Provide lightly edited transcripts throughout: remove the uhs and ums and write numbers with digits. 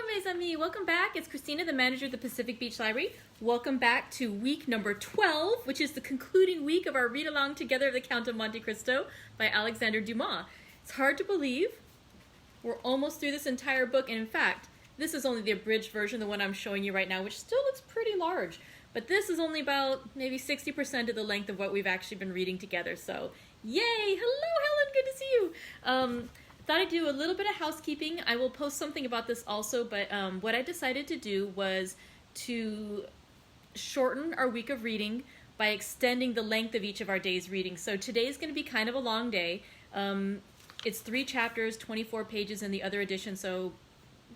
mes amis. Welcome back. It's Christina, the manager of the Pacific Beach Library. Welcome back to week number 12, which is the concluding week of our read-along together of the Count of Monte Cristo by Alexandre Dumas. It's hard to believe. We're almost through this entire book, and in fact, this is only the abridged version, the one I'm showing you right now, which still looks pretty large. But this is only about maybe 60% of the length of what we've actually been reading together, so yay! Hello, Helen, good to see you! Thought I'd do a little bit of housekeeping. I will post something about this also, but what I decided to do was to shorten our week of reading by extending the length of each of our days' reading. So today's going to be kind of a long day. It's 3 chapters, 24 pages in the other edition, so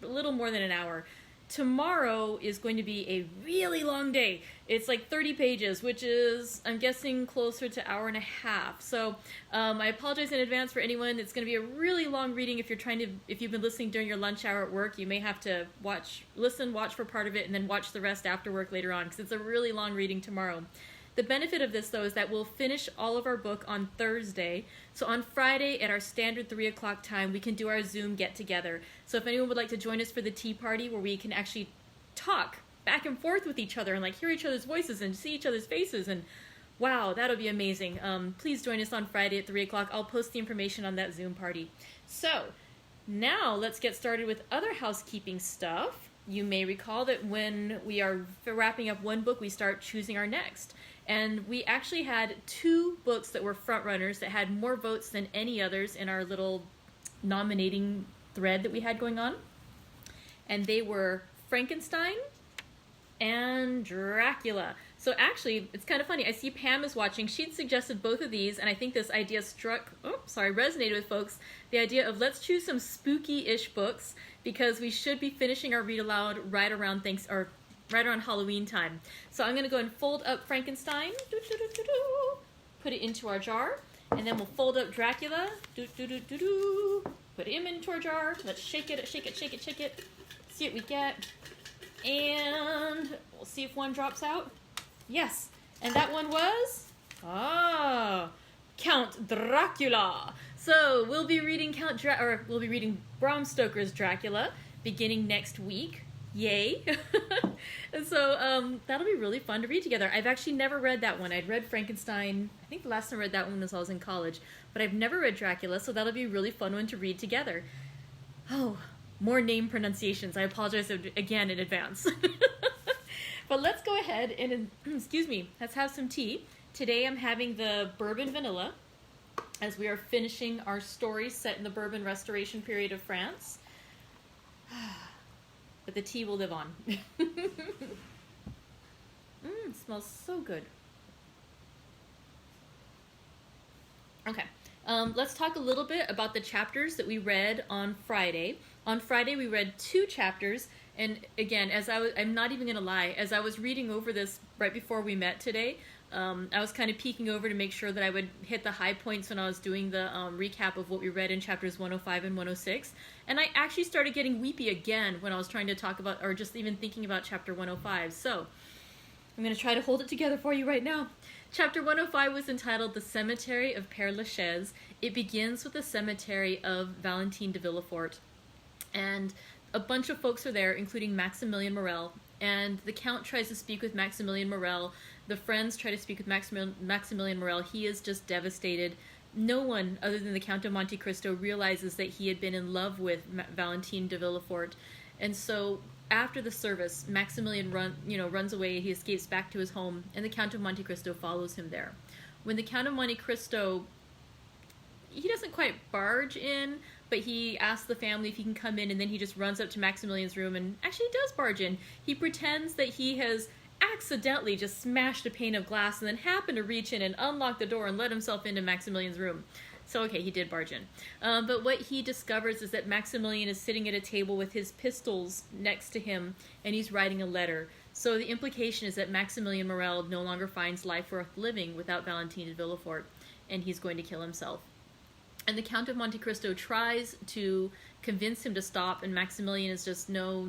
a little more than an hour. Tomorrow is going to be a really long day. It's like 30 pages, which is, I'm guessing, closer to an hour and a half. So I apologize in advance for anyone. It's going to be a really long reading. If you've been listening during your lunch hour at work, you may have to watch for part of it, and then watch the rest after work later on, because it's a really long reading tomorrow. The benefit of this, though, is that we'll finish all of our book on Thursday. So on Friday at our standard 3 o'clock time, we can do our Zoom get-together. So if anyone would like to join us for the tea party where we can actually talk back and forth with each other and like hear each other's voices and see each other's faces, and wow, that'll be amazing. Please join us on Friday at 3 o'clock. I'll post the information on that Zoom party. So now let's get started with other housekeeping stuff. You may recall that when we are wrapping up one book, we start choosing our next. And we actually had 2 books that were front runners that had more votes than any others in our little nominating thread that we had going on. And they were Frankenstein and Dracula. So actually, it's kind of funny. I see Pam is watching. She'd suggested both of these, and I think this idea resonated with folks. The idea of let's choose some spooky-ish books, because we should be finishing our read aloud right around Halloween time. So I'm going to go and fold up Frankenstein, put it into our jar, and then we'll fold up Dracula, put him into our jar. Let's shake it, see what we get, and we'll see if one drops out. Yes, and that one was Count Dracula. So we'll be reading Bram Stoker's Dracula beginning next week. Yay! And so that'll be really fun to read together. I've actually never read that one. I'd read Frankenstein. I think the last time I read that one was I was in college, but I've never read Dracula, so that'll be a really fun one to read together. Oh, more name pronunciations. I apologize again in advance. But let's go ahead and, let's have some tea. Today I'm having the bourbon vanilla, as we are finishing our story set in the Bourbon Restoration period of France. But the tea will live on. It smells so good. Okay, let's talk a little bit about the chapters that we read on Friday. On Friday, we read 2 chapters, and again, I'm not even going to lie, as I was reading over this right before we met today, I was kind of peeking over to make sure that I would hit the high points when I was doing the recap of what we read in chapters 105 and 106. And I actually started getting weepy again when I was trying to talk about, or just even thinking about chapter 105. So I'm going to try to hold it together for you right now. Chapter 105 was entitled The Cemetery of Pere Laches. It begins with the cemetery of Valentine de Villefort. And a bunch of folks are there, including Maximilian Morel. And the Count tries to speak with Maximilian Morel. The friends try to speak with Maximilian Morel. He is just devastated. No one other than the Count of Monte Cristo realizes that he had been in love with Valentine de Villefort. And so after the service, Maximilian runs away. He escapes back to his home, and the Count of Monte Cristo follows him there. When the Count of Monte Cristo, he doesn't quite barge in, but he asks the family if he can come in, and then he just runs up to Maximilian's room and actually does barge in. He pretends that he has accidentally just smashed a pane of glass and then happened to reach in and unlock the door and let himself into Maximilian's room. So, okay, he did barge in. But what he discovers is that Maximilian is sitting at a table with his pistols next to him, and he's writing a letter. So the implication is that Maximilian Morel no longer finds life worth living without Valentine de Villefort, and he's going to kill himself. And the Count of Monte Cristo tries to convince him to stop, and Maximilian is just no,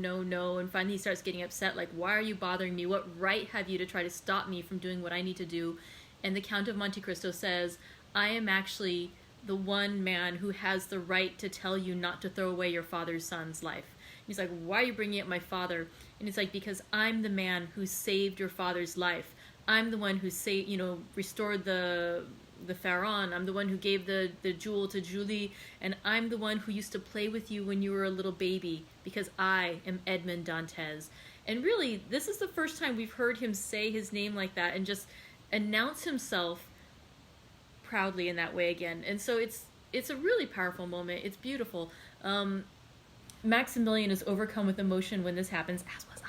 and finally he starts getting upset, like, why are you bothering me? What right have you to try to stop me from doing what I need to do? And the Count of Monte Cristo says, I am actually the one man who has the right to tell you not to throw away your father's son's life. he's like, why are you bringing up my father? And it's like, because I'm the man who saved your father's life. I'm the one who restored the pharaon. I'm the one who gave the jewel to Julie, and I'm the one who used to play with you when you were a little baby, because I am Edmond Dantes. And really, this is the first time we've heard him say his name like that and just announce himself proudly in that way again. And so it's a really powerful moment. It's beautiful. Maximilian is overcome with emotion when this happens, as was I.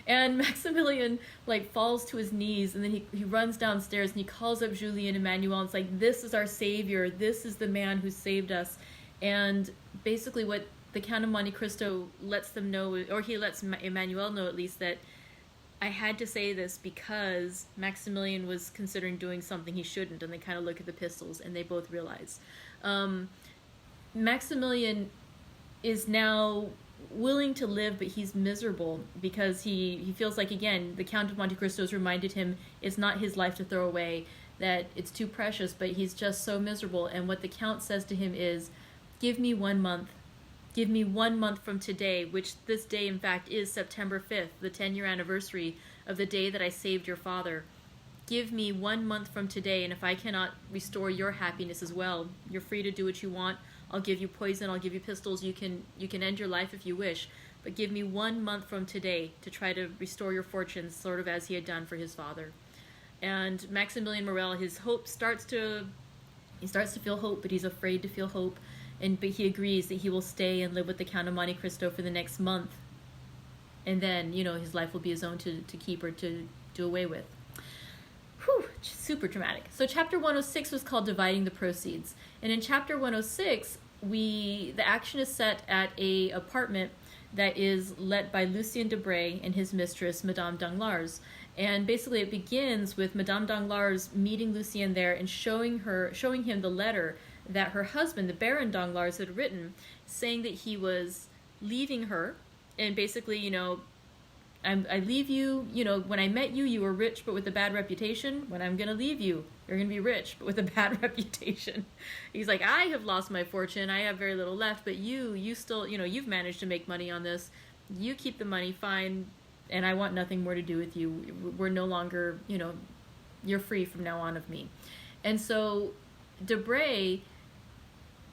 And Maximilian falls to his knees, and then he runs downstairs and he calls up Julie and Emmanuel, and it's like, this is our savior, this is the man who saved us. And basically what the Count of Monte Cristo lets them know, or he lets Emmanuel know at least, that I had to say this because Maximilian was considering doing something he shouldn't, and they kind of look at the pistols and they both realize. Maximilian is now willing to live, but he's miserable because he feels like, again, the Count of Monte Cristo has reminded him it's not his life to throw away, that it's too precious, but he's just so miserable. And what the Count says to him is, give me 1 month. Give me 1 month from today, which this day, in fact, is September 5th, the 10-year anniversary of the day that I saved your father. Give me 1 month from today, and if I cannot restore your happiness as well, you're free to do what you want. I'll give you poison, I'll give you pistols, you can end your life if you wish, but give me 1 month from today to try to restore your fortunes, sort of as he had done for his father. And Maximilian Morel, his hope starts to feel hope, but he's afraid to feel hope. But he agrees that he will stay and live with the Count of Monte Cristo for the next month. And then, his life will be his own to keep or to do away with. Whew, super dramatic. So chapter 106 was called Dividing the Proceeds. And in chapter 106, the action is set at a apartment that is let by Lucien Debray and his mistress, Madame Danglars. And basically it begins with Madame Danglars meeting Lucien there and showing him the letter that her husband, the Baron Danglars, had written, saying that he was leaving her, and basically, I leave you, when I met you, you were rich but with a bad reputation. When I'm going to leave you, you're going to be rich but with a bad reputation. He's like, I have lost my fortune, I have very little left, but you still, you've managed to make money on this. You keep the money, fine, and I want nothing more to do with you. We're no longer, you're free from now on of me. And so Debray,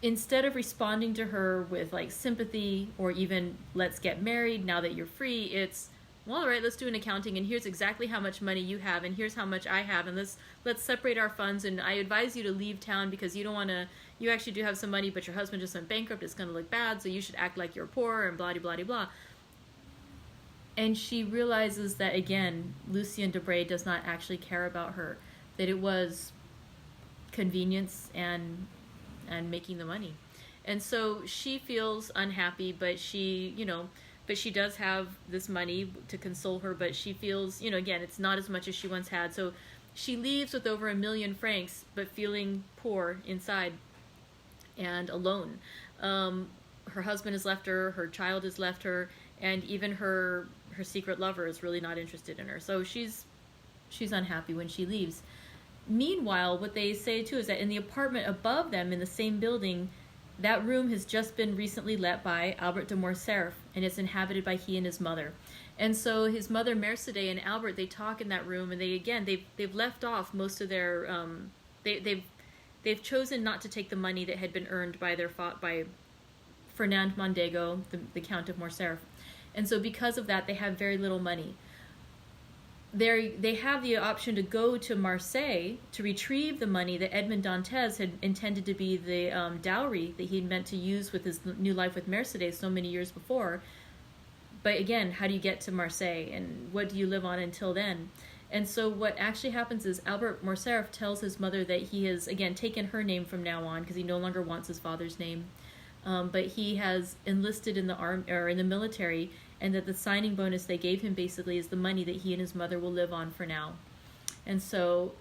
instead of responding to her with sympathy or even let's get married now that you're free, it's, well, all right, let's do an accounting, and here's exactly how much money you have, and here's how much I have, and let's separate our funds, and I advise you to leave town because you don't want to, you actually do have some money, but your husband just went bankrupt, it's going to look bad, so you should act like you're poor, and blah, blah, blah, blah. And she realizes that, again, Lucien Debray does not actually care about her, that it was convenience and making the money. And so she feels unhappy, but she does have this money to console her, but she feels, again, it's not as much as she once had. So she leaves with over 1 million francs, but feeling poor inside and alone. Her husband has left her, her child has left her, and even her secret lover is really not interested in her. So she's unhappy when she leaves. Meanwhile, what they say too is that in the apartment above them in the same building, that room has just been recently let by Albert de Morcerf, and it's inhabited by he and his mother. And so his mother Mercede and Albert, they talk in that room, and they've left off most of their they've chosen not to take the money that had been earned by Fernand Mondego, the Count of Morcerf. And so because of that, they have very little money. They have the option to go to Marseille to retrieve the money that Edmond Dantes had intended to be the dowry that he'd meant to use with his new life with Mercedes so many years before. But again, how do you get to Marseille, and what do you live on until then? And so what actually happens is Albert Morcerf tells his mother that he has, again, taken her name from now on because he no longer wants his father's name. But he has enlisted in the army or in the military, and that the signing bonus they gave him basically is the money that he and his mother will live on for now. And so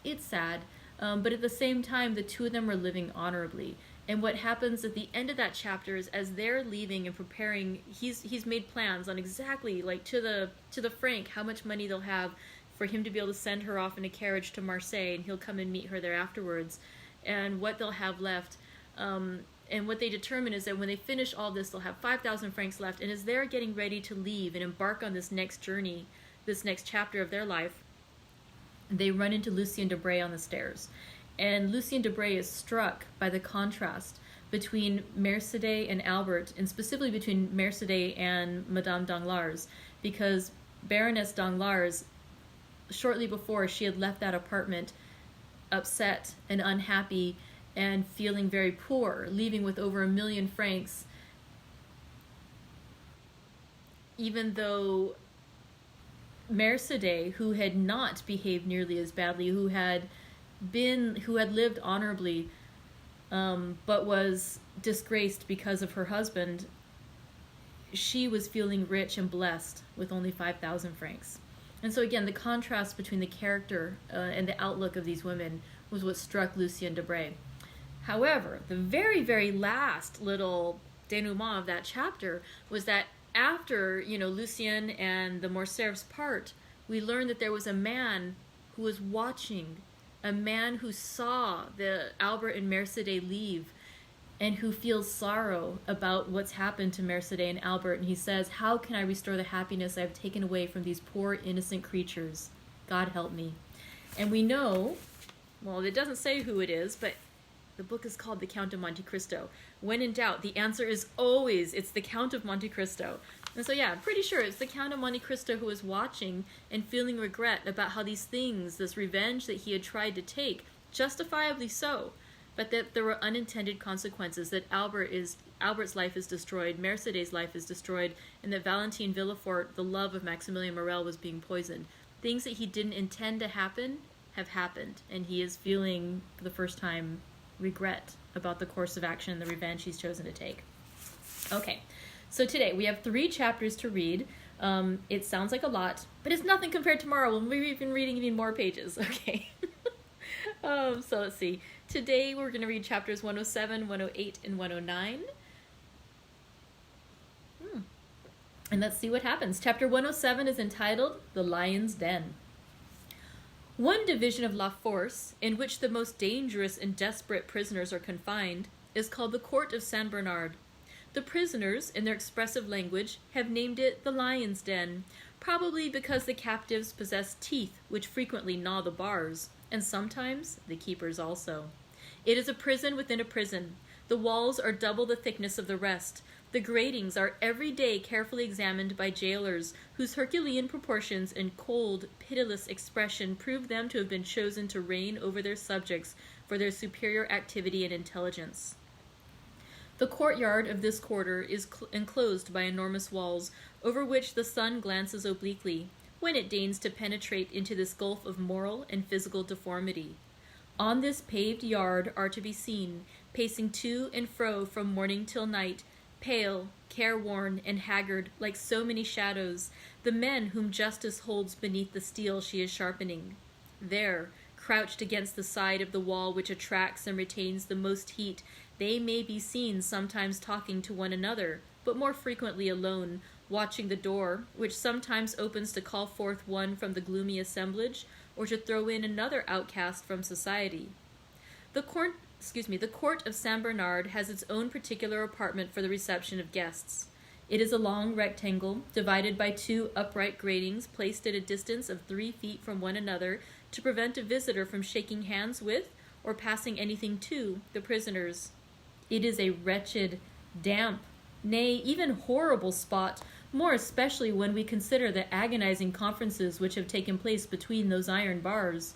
it's sad, but at the same time, the two of them are living honorably. And what happens at the end of that chapter is, as they're leaving and preparing, he's made plans on exactly to the franc how much money they'll have for him to be able to send her off in a carriage to Marseille, and he'll come and meet her there afterwards, and what they'll have left. And what they determine is that when they finish all this, they'll have 5,000 francs left. And as they're getting ready to leave and embark on this next journey, this next chapter of their life, they run into Lucien Debray on the stairs. And Lucien Debray is struck by the contrast between Mercédès and Albert, and specifically between Mercédès and Madame Danglars, because Baroness Danglars, shortly before, she had left that apartment upset and unhappy and feeling very poor, leaving with over 1 million francs, even though Mercédès, who had not behaved nearly as badly, who had lived honorably, but was disgraced because of her husband, she was feeling rich and blessed with only 5,000 francs. And so again, the contrast between the character and the outlook of these women was what struck Lucien Debray. However, the very, very last little denouement of that chapter was that after, Lucien and the Morcerfs part, we learned that there was a man who was watching, a man who saw the Albert and Mercédès leave, and who feels sorrow about what's happened to Mercédès and Albert. And he says, "How can I restore the happiness I have taken away from these poor innocent creatures? God help me." And we know, well, it doesn't say who it is, but the book is called The Count of Monte Cristo. When in doubt, the answer is always, it's the Count of Monte Cristo. And so yeah, I'm pretty sure it's the Count of Monte Cristo who was watching and feeling regret about how these things, this revenge that he had tried to take, justifiably so, but that there were unintended consequences, that Albert's life is destroyed, Mercédès' life is destroyed, and that Valentine Villefort, the love of Maximilian Morel, was being poisoned. Things that he didn't intend to happen have happened, and he is feeling, for the first time, regret about the course of action and the revenge he's chosen to take. Okay, so today we have 3 chapters to read. It sounds like a lot, but it's nothing compared to tomorrow when we've been reading even more pages. Okay. So let's see. Today we're going to read chapters 107, 108, and 109. And let's see what happens. Chapter 107 is entitled The Lion's Den. One division of La Force, in which the most dangerous and desperate prisoners are confined, is called the Court of Saint Bernard. The prisoners, in their expressive language, have named it the Lion's Den, probably because the captives possess teeth which frequently gnaw the bars, and sometimes the keepers also. It is a prison within a prison. The walls are double the thickness of the rest. The gratings are every day carefully examined by jailers, whose Herculean proportions and cold, pitiless expression prove them to have been chosen to reign over their subjects for their superior activity and intelligence. The courtyard of this quarter is enclosed by enormous walls, over which the sun glances obliquely, when it deigns to penetrate into this gulf of moral and physical deformity. On this paved yard are to be seen, pacing to and fro from morning till night, pale, careworn, and haggard like so many shadows, the men whom justice holds beneath the steel she is sharpening. There, crouched against the side of the wall which attracts and retains the most heat, they may be seen sometimes talking to one another, but more frequently alone, watching the door, which sometimes opens to call forth one from the gloomy assemblage, or to throw in another outcast from society. The court of Saint Bernard has its own particular apartment for the reception of guests. It is a long rectangle, divided by 2 upright gratings placed at a distance of 3 feet from one another to prevent a visitor from shaking hands with, or passing anything to, the prisoners. It is a wretched, damp, nay, even horrible spot, more especially when we consider the agonizing conferences which have taken place between those iron bars.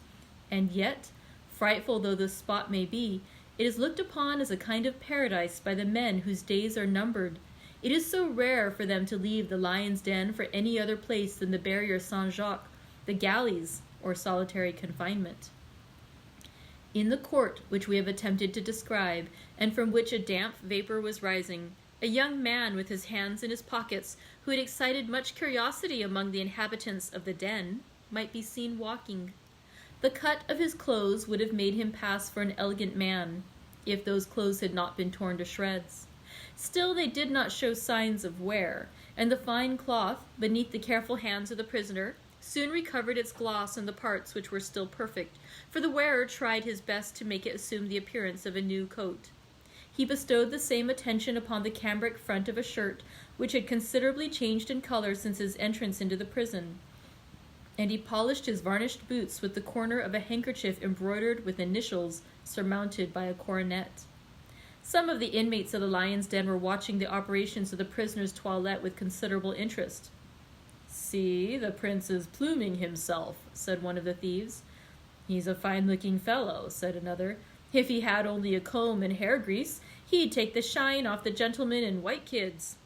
And yet, frightful though this spot may be, it is looked upon as a kind of paradise by the men whose days are numbered. It is so rare for them to leave the Lion's Den for any other place than the barrier Saint-Jacques, the galleys, or solitary confinement. In the court which we have attempted to describe, and from which a damp vapor was rising, a young man with his hands in his pockets, who had excited much curiosity among the inhabitants of the den, might be seen walking. The cut of his clothes would have made him pass for an elegant man, if those clothes had not been torn to shreds. Still they did not show signs of wear, and the fine cloth, beneath the careful hands of the prisoner, soon recovered its gloss in the parts which were still perfect, for the wearer tried his best to make it assume the appearance of a new coat. He bestowed the same attention upon the cambric front of a shirt, which had considerably changed in color since his entrance into the prison. And he polished his varnished boots with the corner of a handkerchief embroidered with initials surmounted by a coronet. Some of the inmates of the lion's den were watching the operations of the prisoner's toilette with considerable interest. "See, the prince is pluming himself," said one of the thieves. "He's a fine-looking fellow," said another. "If he had only a comb and hair grease, he'd take the shine off the gentlemen in white kids.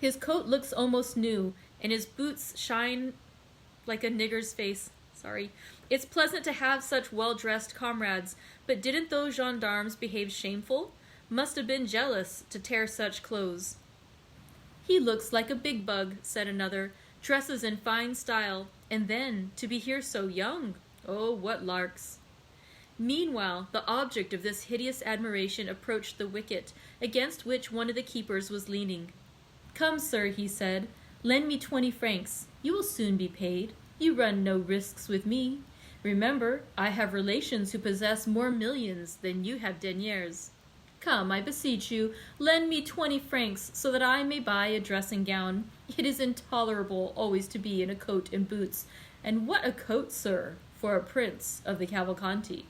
His coat looks almost new, and his boots shine like a nigger's face. Sorry. It's pleasant to have such well-dressed comrades, but didn't those gendarmes behave shameful? Must have been jealous to tear such clothes." "He looks like a big bug," said another, "dresses in fine style, and then, to be here so young. Oh, what larks." Meanwhile, the object of this hideous admiration approached the wicket, against which one of the keepers was leaning. "Come, sir," he said, "lend me 20 francs. You will soon be paid. You run no risks with me. Remember, I have relations who possess more millions than you have deniers. Come, I beseech you, lend me 20 francs so that I may buy a dressing gown. It is intolerable always to be in a coat and boots. And what a coat, sir, for a prince of the Cavalcanti."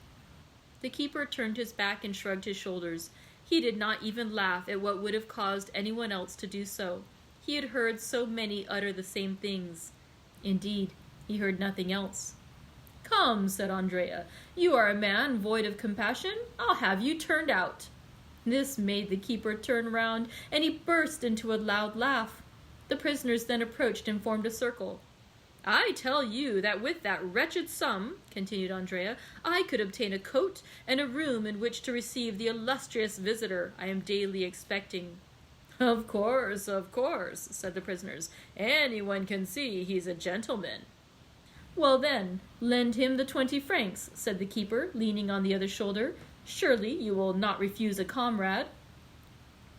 The keeper turned his back and shrugged his shoulders. He did not even laugh at what would have caused anyone else to do so. He had heard so many utter the same things. Indeed, he heard nothing else. "Come," said Andrea, "you are a man void of compassion. I'll have you turned out." This made the keeper turn round, and he burst into a loud laugh. The prisoners then approached and formed a circle. "I tell you that with that wretched sum," continued Andrea, "I could obtain a coat and a room in which to receive the illustrious visitor I am daily expecting." Of course," said the prisoners. "Anyone can see he's a gentleman." "Well then, lend him the 20 francs, said the keeper, leaning on the other shoulder. "Surely you will not refuse a comrade."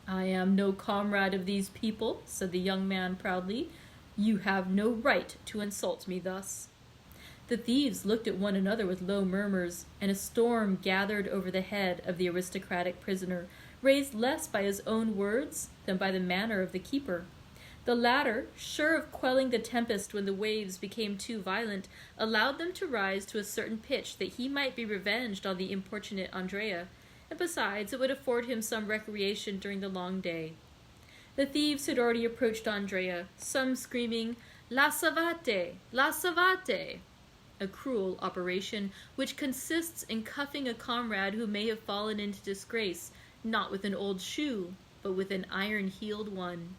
"I am no comrade of these people," said the young man proudly. "You have no right to insult me thus." The thieves looked at one another with low murmurs, and a storm gathered over the head of the aristocratic prisoner, raised less by his own words than by the manner of the keeper. The latter, sure of quelling the tempest when the waves became too violent, allowed them to rise to a certain pitch that he might be revenged on the importunate Andrea, and besides it would afford him some recreation during the long day. The thieves had already approached Andrea, some screaming, "La savate! La savate!" a cruel operation which consists in cuffing a comrade who may have fallen into disgrace, not with an old shoe, but with an iron-heeled one.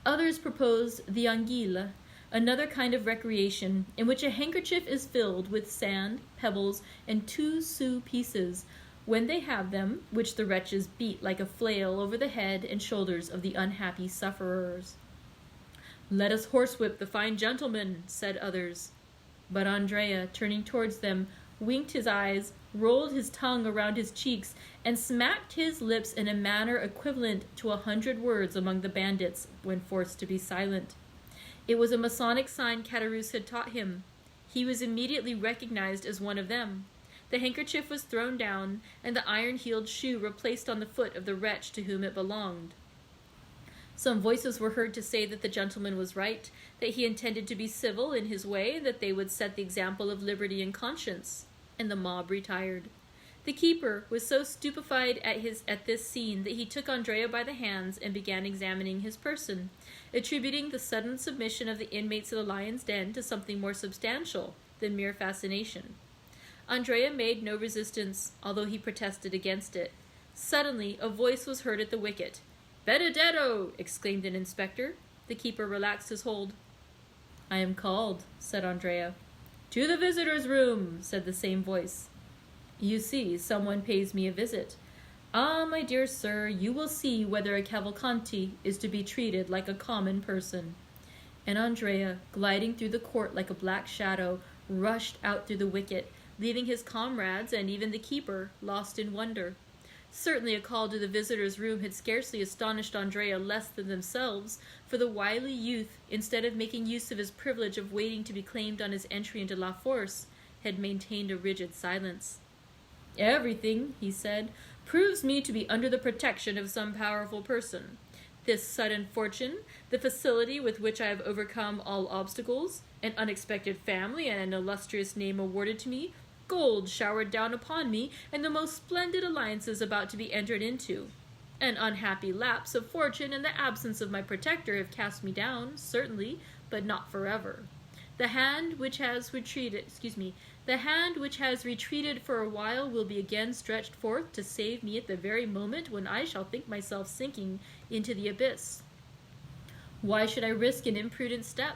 Others proposed the anguille, another kind of recreation, in which a handkerchief is filled with sand, pebbles, and 2-sou pieces, when they have them, which the wretches beat like a flail over the head and shoulders of the unhappy sufferers. "Let us horsewhip the fine gentleman," said others. But Andrea, turning towards them, winked his eyes, rolled his tongue around his cheeks, and smacked his lips in a manner equivalent to 100 words among the bandits when forced to be silent. It was a Masonic sign Caderousse had taught him. He was immediately recognized as one of them. The handkerchief was thrown down, and the iron-heeled shoe replaced on the foot of the wretch to whom it belonged. Some voices were heard to say that the gentleman was right, that he intended to be civil in his way, that they would set the example of liberty and conscience, and the mob retired. The keeper was so stupefied at this scene that he took Andrea by the hands and began examining his person, attributing the sudden submission of the inmates of the lion's den to something more substantial than mere fascination. Andrea made no resistance, although he protested against it. Suddenly, a voice was heard at the wicket. "Benedetto!" exclaimed an inspector. The keeper relaxed his hold. "I am called," said Andrea. "To the visitors' room," said the same voice. "You see, someone pays me a visit. Ah, my dear sir, you will see whether a Cavalcanti is to be treated like a common person." And Andrea, gliding through the court like a black shadow, rushed out through the wicket, leaving his comrades and even the keeper lost in wonder. Certainly a call to the visitors' room had scarcely astonished Andrea less than themselves, for the wily youth, instead of making use of his privilege of waiting to be claimed on his entry into La Force, had maintained a rigid silence. "Everything," he said, proves me to be under the protection of some powerful person. This sudden fortune, the facility with which I have overcome all obstacles, an unexpected family and an illustrious name awarded to me, gold showered down upon me, and the most splendid alliances about to be entered into. An unhappy lapse of fortune and the absence of my protector have cast me down, certainly, but not forever. The hand which has retreated for a while will be again stretched forth to save me at the very moment when I shall think myself sinking into the abyss. Why should I risk an imprudent step?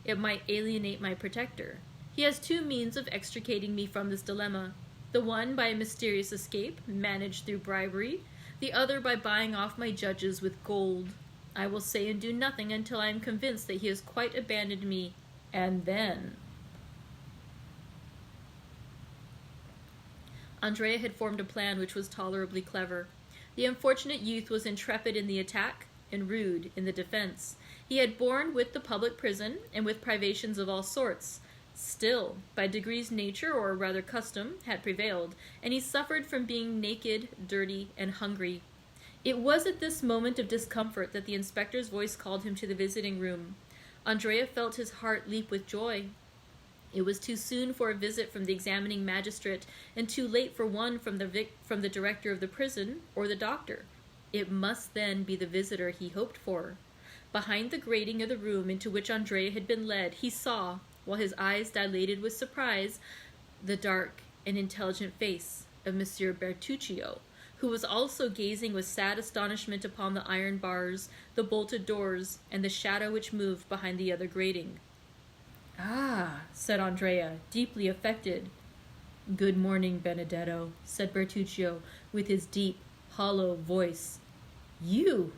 It might alienate my protector. He has two means of extricating me from this dilemma. The one by a mysterious escape, managed through bribery, the other by buying off my judges with gold. I will say and do nothing until I am convinced that he has quite abandoned me, and then... Andrea had formed a plan which was tolerably clever. The unfortunate youth was intrepid in the attack and rude in the defense. He had borne with the public prison and with privations of all sorts. Still, by degrees nature, or rather custom, had prevailed, and he suffered from being naked, dirty, and hungry. It was at this moment of discomfort that the inspector's voice called him to the visiting room. Andrea felt his heart leap with joy. It was too soon for a visit from the examining magistrate, and too late for one from the director of the prison or the doctor. It must then be the visitor he hoped for. Behind the grating of the room into which Andrea had been led, he saw, while his eyes dilated with surprise, the dark and intelligent face of Monsieur Bertuccio, who was also gazing with sad astonishment upon the iron bars, the bolted doors, and the shadow which moved behind the other grating. "Ah," said Andrea, deeply affected. "Good morning, Benedetto," said Bertuccio, with his deep, hollow voice. You,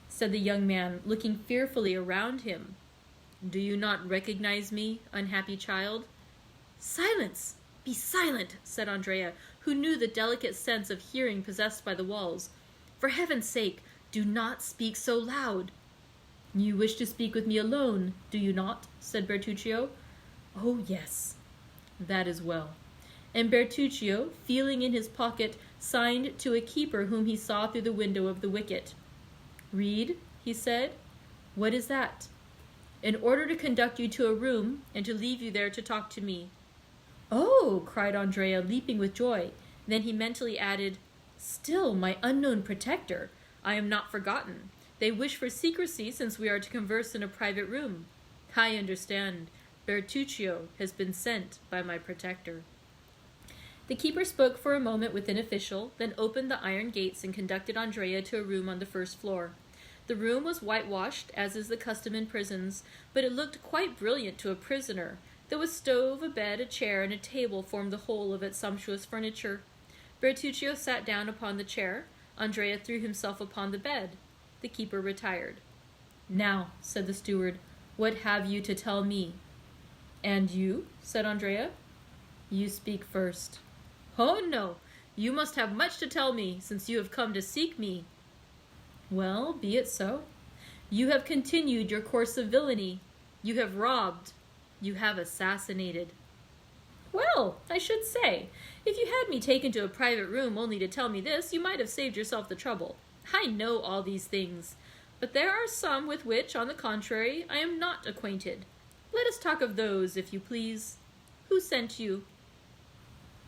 said the young man, looking fearfully around him. "Do you not recognize me, unhappy child?" "Silence! Be silent!" said Andrea, who knew the delicate sense of hearing possessed by the walls. "For heaven's sake, do not speak so loud." "You wish to speak with me alone, do you not?" said Bertuccio. "Oh, yes." "That is well." And Bertuccio, feeling in his pocket, signed to a keeper whom he saw through the window of the wicket. "Read," he said. "What is that?" "An order to conduct you to a room, and to leave you there to talk to me." "Oh!" cried Andrea, leaping with joy. Then he mentally added, "Still, my unknown protector! I am not forgotten. They wish for secrecy, since we are to converse in a private room. I understand. Bertuccio has been sent by my protector." The keeper spoke for a moment with an official, then opened the iron gates and conducted Andrea to a room on the first floor. The room was whitewashed, as is the custom in prisons, but it looked quite brilliant to a prisoner, though a stove, a bed, a chair, and a table formed the whole of its sumptuous furniture. Bertuccio sat down upon the chair. Andrea threw himself upon the bed. The keeper retired. "Now," said the steward, "what have you to tell me?" "And you?" said Andrea. "You speak first." "Oh, no! You must have much to tell me, since you have come to seek me." "Well, be it so. You have continued your course of villainy. You have robbed. You have assassinated." "Well, I should say, if you had me taken to a private room only to tell me this, you might have saved yourself the trouble. I know all these things, but there are some with which, on the contrary, I am not acquainted. Let us talk of those, if you please. Who sent you?"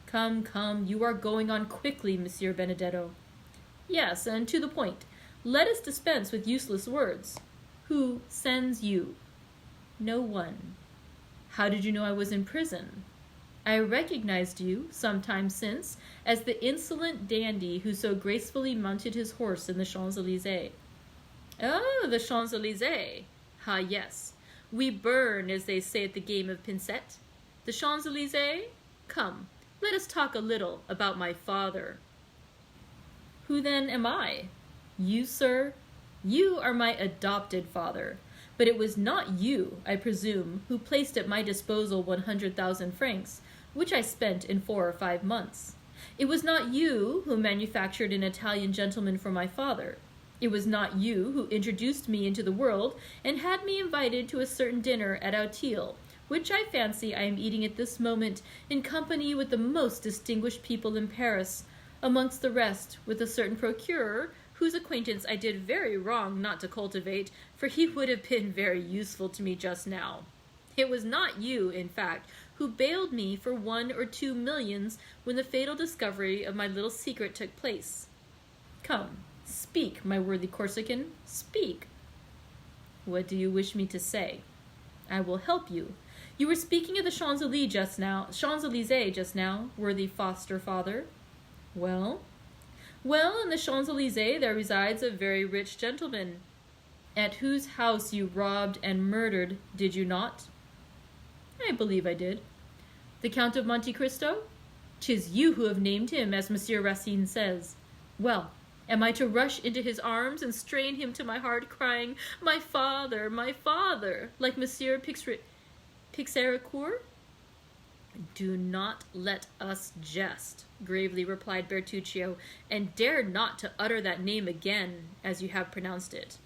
Come, you are going on quickly, Monsieur Benedetto." "Yes, and to the point. Let us dispense with useless words. Who sends you?" "No one." "How did you know I was in prison?" "I recognized you, some time since, as the insolent dandy who so gracefully mounted his horse in the Champs-Élysées." "Oh, the Champs-Élysées. Ah, yes. We burn, as they say at the game of pincette. The Champs-Élysées? Come, let us talk a little about my father." "Who then am I?" "You, sir? You are my adopted father. But it was not you, I presume, who placed at my disposal 100,000 francs, which I spent in 4 or 5 months. It was not you who manufactured an Italian gentleman for my father. It was not you who introduced me into the world and had me invited to a certain dinner at Auteuil, which I fancy I am eating at this moment in company with the most distinguished people in Paris. amongst the rest with a certain procurer, whose acquaintance I did very wrong not to cultivate, for he would have been very useful to me just now. It was not you, in fact, who bailed me for 1 or 2 millions when the fatal discovery of my little secret took place. Come, speak, my worthy Corsican, speak. What do you wish me to say? I will help you. You were speaking of the Champs-Élysées just now, worthy foster father. Well? Well, in the Champs-Élysées there resides a very rich gentleman, at whose house you robbed and murdered, did you not? I believe I did. The Count of Monte Cristo? 'Tis you who have named him, as Monsieur Racine says. Well, am I to rush into his arms and strain him to my heart, crying, my father, like Monsieur Pixericourt? Do not let us jest, gravely replied Bertuccio, and dare not to utter that name again, as you have pronounced it.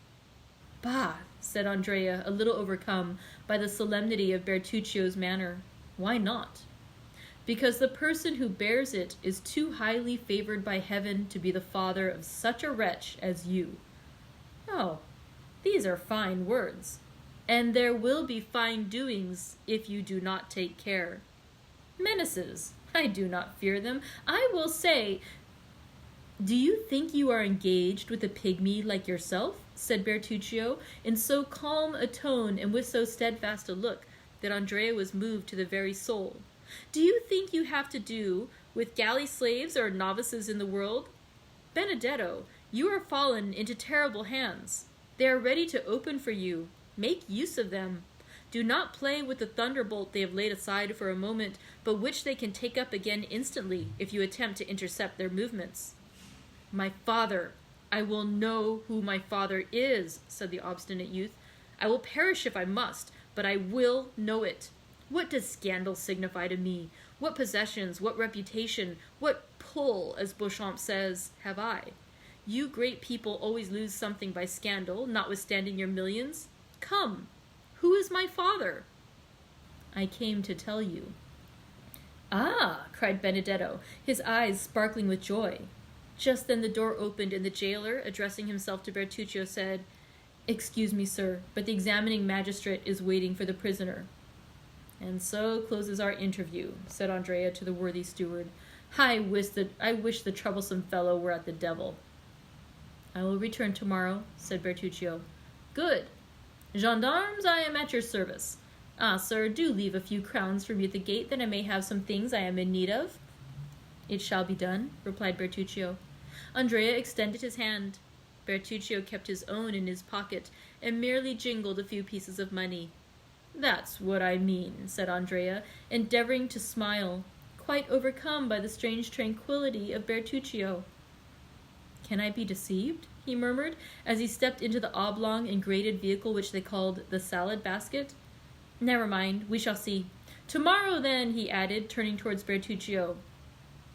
Bah, said Andrea, a little overcome by the solemnity of Bertuccio's manner. Why not? Because the person who bears it is too highly favored by heaven to be the father of such a wretch as you. Oh, these are fine words, and there will be fine doings if you do not take care. Menaces, I do not fear them. I will say, do you think you are engaged with a pygmy like yourself? Said Bertuccio, in so calm a tone and with so steadfast a look that Andrea was moved to the very soul. Do you think you have to do with galley slaves or novices in the world? Benedetto, you are fallen into terrible hands. They are ready to open for you. Make use of them. Do not play with the thunderbolt they have laid aside for a moment, but which they can take up again instantly if you attempt to intercept their movements. My father, I will know who my father is, said the obstinate youth. I will perish if I must, but I will know it. What does scandal signify to me? What possessions, what reputation, what pull, as Beauchamp says, have I? You great people always lose something by scandal, notwithstanding your millions. Come, who is my father? I came to tell you. Ah, cried Benedetto, his eyes sparkling with joy. Just then the door opened, and the jailer, addressing himself to Bertuccio, said, Excuse me, sir, but the examining magistrate is waiting for the prisoner. And so closes our interview, said Andrea to the worthy steward. I wish the troublesome fellow were at the devil. I will return tomorrow, said Bertuccio. Good. Gendarmes, I am at your service. Ah, sir, do leave a few crowns for me at the gate, that I may have some things I am in need of. It shall be done, replied Bertuccio. Andrea extended his hand. Bertuccio kept his own in his pocket, and merely jingled a few pieces of money. That's what I mean, said Andrea, endeavoring to smile, quite overcome by the strange tranquillity of Bertuccio. Can I be deceived? He murmured, as he stepped into the oblong and grated vehicle which they called the salad basket. Never mind, we shall see. Tomorrow, then, he added, turning towards Bertuccio.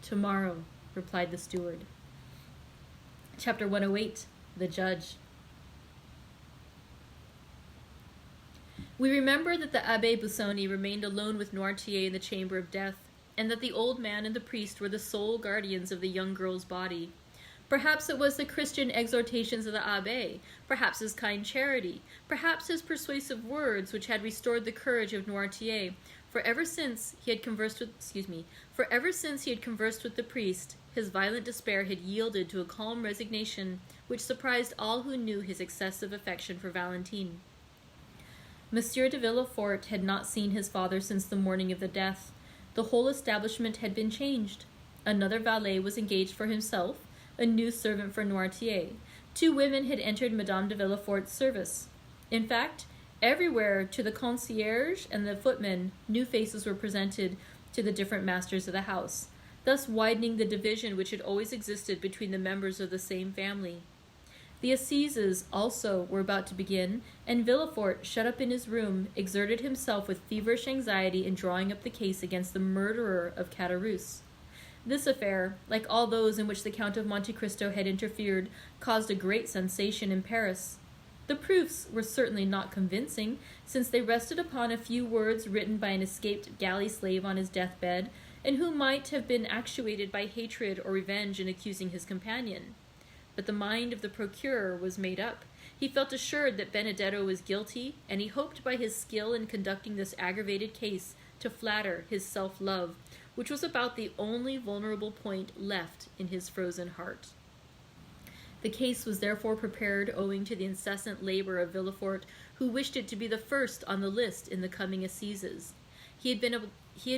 Tomorrow, replied the steward. Chapter 108, The Judge. We remember that the Abbé Busoni remained alone with Noirtier in the chamber of death, and that the old man and the priest were the sole guardians of the young girl's body. Perhaps it was the Christian exhortations of the Abbé, perhaps his kind charity, perhaps his persuasive words which had restored the courage of Noirtier, for ever since he had conversed with the priest, his violent despair had yielded to a calm resignation which surprised all who knew his excessive affection for Valentine. Monsieur de Villefort had not seen his father since the morning of the death. The whole establishment had been changed. Another valet was engaged for himself, a new servant for Noirtier. 2 women had entered Madame de Villefort's service. In fact, everywhere, to the concierge and the footmen, new faces were presented to the different masters of the house, thus widening the division which had always existed between the members of the same family. The assizes also were about to begin, and Villefort, shut up in his room, exerted himself with feverish anxiety in drawing up the case against the murderer of Caderousse. This affair, like all those in which the Count of Monte Cristo had interfered, caused a great sensation in Paris. The proofs were certainly not convincing, since they rested upon a few words written by an escaped galley slave on his deathbed, and who might have been actuated by hatred or revenge in accusing his companion. But the mind of the procurer was made up. He felt assured that Benedetto was guilty, and he hoped by his skill in conducting this aggravated case to flatter his self-love, which was about the only vulnerable point left in his frozen heart. The case was therefore prepared owing to the incessant labor of Villefort, who wished it to be the first on the list in the coming assizes. He had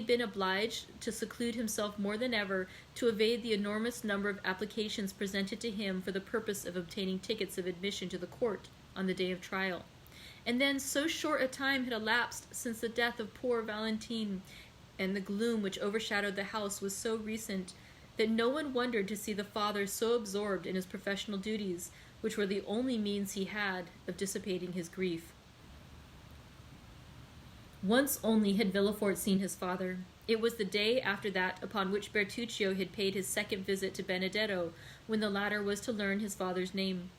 been obliged to seclude himself more than ever to evade the enormous number of applications presented to him for the purpose of obtaining tickets of admission to the court on the day of trial. And then so short a time had elapsed since the death of poor Valentine, and the gloom which overshadowed the house was so recent, that no one wondered to see the father so absorbed in his professional duties, which were the only means he had of dissipating his grief. Once only had Villefort seen his father. It was the day after that upon which Bertuccio had paid his second visit to Benedetto, when the latter was to learn his father's name.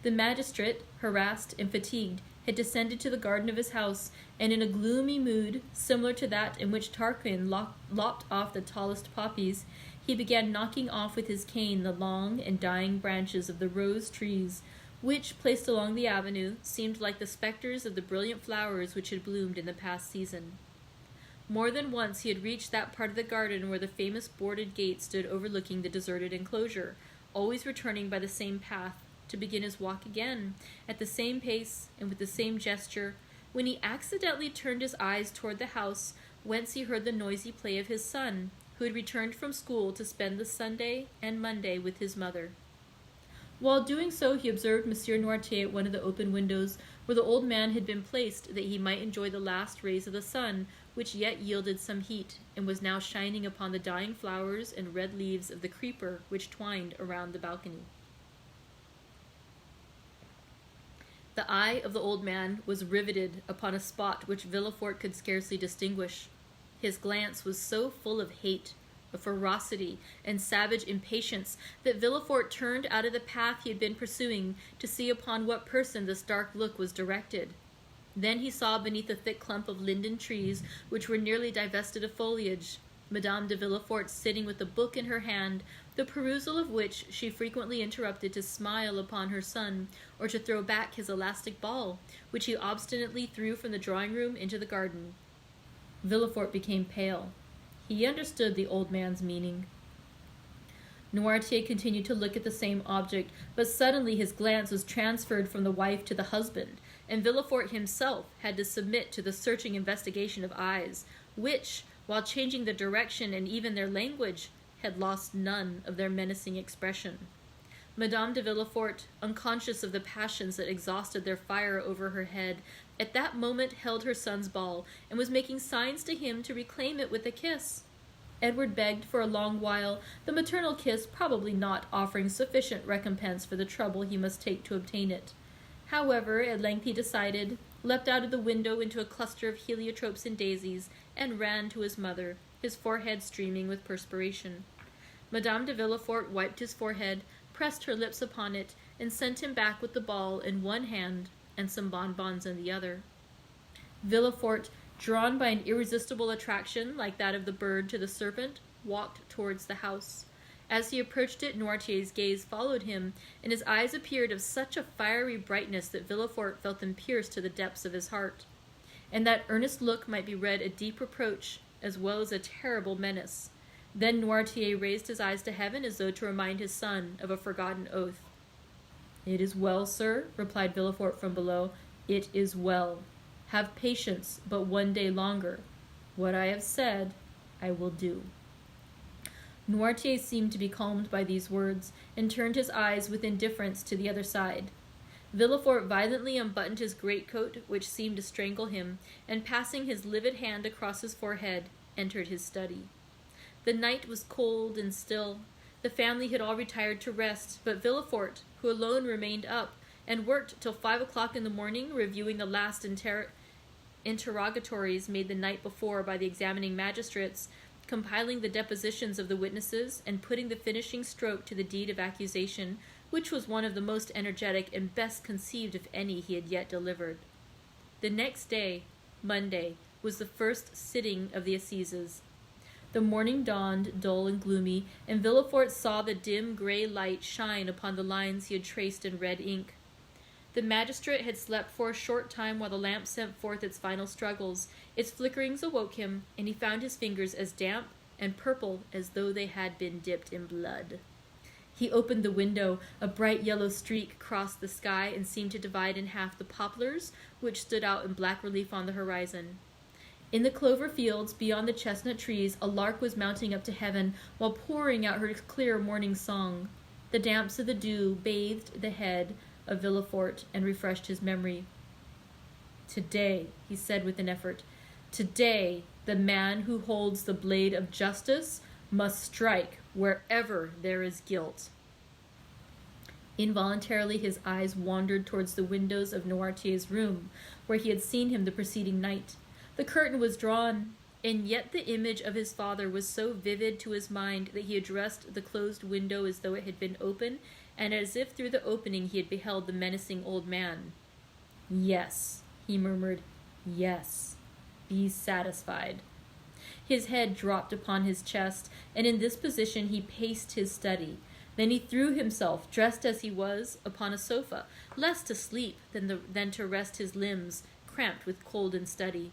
The magistrate, harassed and fatigued, had descended to the garden of his house, and in a gloomy mood, similar to that in which Tarquin lopped off the tallest poppies, he began knocking off with his cane the long and dying branches of the rose trees, which, placed along the avenue, seemed like the specters of the brilliant flowers which had bloomed in the past season. More than once he had reached that part of the garden where the famous boarded gate stood overlooking the deserted enclosure, always returning by the same path, to begin his walk again, at the same pace and with the same gesture, when he accidentally turned his eyes toward the house whence he heard the noisy play of his son, who had returned from school to spend the Sunday and Monday with his mother. While doing so, he observed Monsieur Noirtier at one of the open windows, where the old man had been placed that he might enjoy the last rays of the sun, which yet yielded some heat, and was now shining upon the dying flowers and red leaves of the creeper which twined around the balcony. The eye of the old man was riveted upon a spot which Villefort could scarcely distinguish. His glance was so full of hate, of ferocity, and savage impatience that Villefort turned out of the path he had been pursuing to see upon what person this dark look was directed. Then he saw beneath a thick clump of linden trees, which were nearly divested of foliage, Madame de Villefort sitting with a book in her hand, the perusal of which she frequently interrupted to smile upon her son, or to throw back his elastic ball, which he obstinately threw from the drawing-room into the garden. Villefort became pale. He understood the old man's meaning. Noirtier continued to look at the same object, but suddenly his glance was transferred from the wife to the husband, and Villefort himself had to submit to the searching investigation of eyes, which, while changing their direction and even their language, had lost none of their menacing expression. Madame de Villefort, unconscious of the passions that exhausted their fire over her head, at that moment held her son's ball, and was making signs to him to reclaim it with a kiss. Edward begged for a long while, the maternal kiss probably not offering sufficient recompense for the trouble he must take to obtain it. However, at length he decided, leapt out of the window into a cluster of heliotropes and daisies, and ran to his mother, his forehead streaming with perspiration. Madame de Villefort wiped his forehead, pressed her lips upon it, and sent him back with the ball in one hand and some bonbons in the other. Villefort, drawn by an irresistible attraction like that of the bird to the serpent, walked towards the house. As he approached it, Noirtier's gaze followed him, and his eyes appeared of such a fiery brightness that Villefort felt them pierce to the depths of his heart. In that earnest look might be read a deep reproach, as well as a terrible menace. Then Noirtier raised his eyes to heaven as though to remind his son of a forgotten oath. "It is well, sir," replied Villefort from below. "It is well. Have patience but one day longer. What I have said, I will do." Noirtier seemed to be calmed by these words, and turned his eyes with indifference to the other side. Villefort violently unbuttoned his greatcoat, which seemed to strangle him, and passing his livid hand across his forehead, entered his study. The night was cold and still. The family had all retired to rest, but Villefort, who alone remained up, and worked till 5 o'clock in the morning, reviewing the last interrogatories made the night before by the examining magistrates, compiling the depositions of the witnesses, and putting the finishing stroke to the deed of accusation, which was one of the most energetic and best conceived of any he had yet delivered. The next day, Monday, was the first sitting of the assizes. The morning dawned, dull and gloomy, and Villefort saw the dim gray light shine upon the lines he had traced in red ink. The magistrate had slept for a short time while the lamp sent forth its final struggles. Its flickerings awoke him, and he found his fingers as damp and purple as though they had been dipped in blood. He opened the window. A bright yellow streak crossed the sky and seemed to divide in half the poplars, which stood out in black relief on the horizon. In the clover fields, beyond the chestnut trees, a lark was mounting up to heaven while pouring out her clear morning song. The damps of the dew bathed the head of Villefort and refreshed his memory. "Today," he said with an effort, "today the man who holds the blade of justice must strike wherever there is guilt." Involuntarily his eyes wandered towards the windows of Noirtier's room, where he had seen him the preceding night. The curtain was drawn, and yet the image of his father was so vivid to his mind that he addressed the closed window as though it had been open, and as if through the opening he had beheld the menacing old man. "Yes," he murmured, "yes. Be satisfied." His head dropped upon his chest, and in this position he paced his study. Then he threw himself, dressed as he was, upon a sofa, less to sleep than to rest his limbs, cramped with cold and study.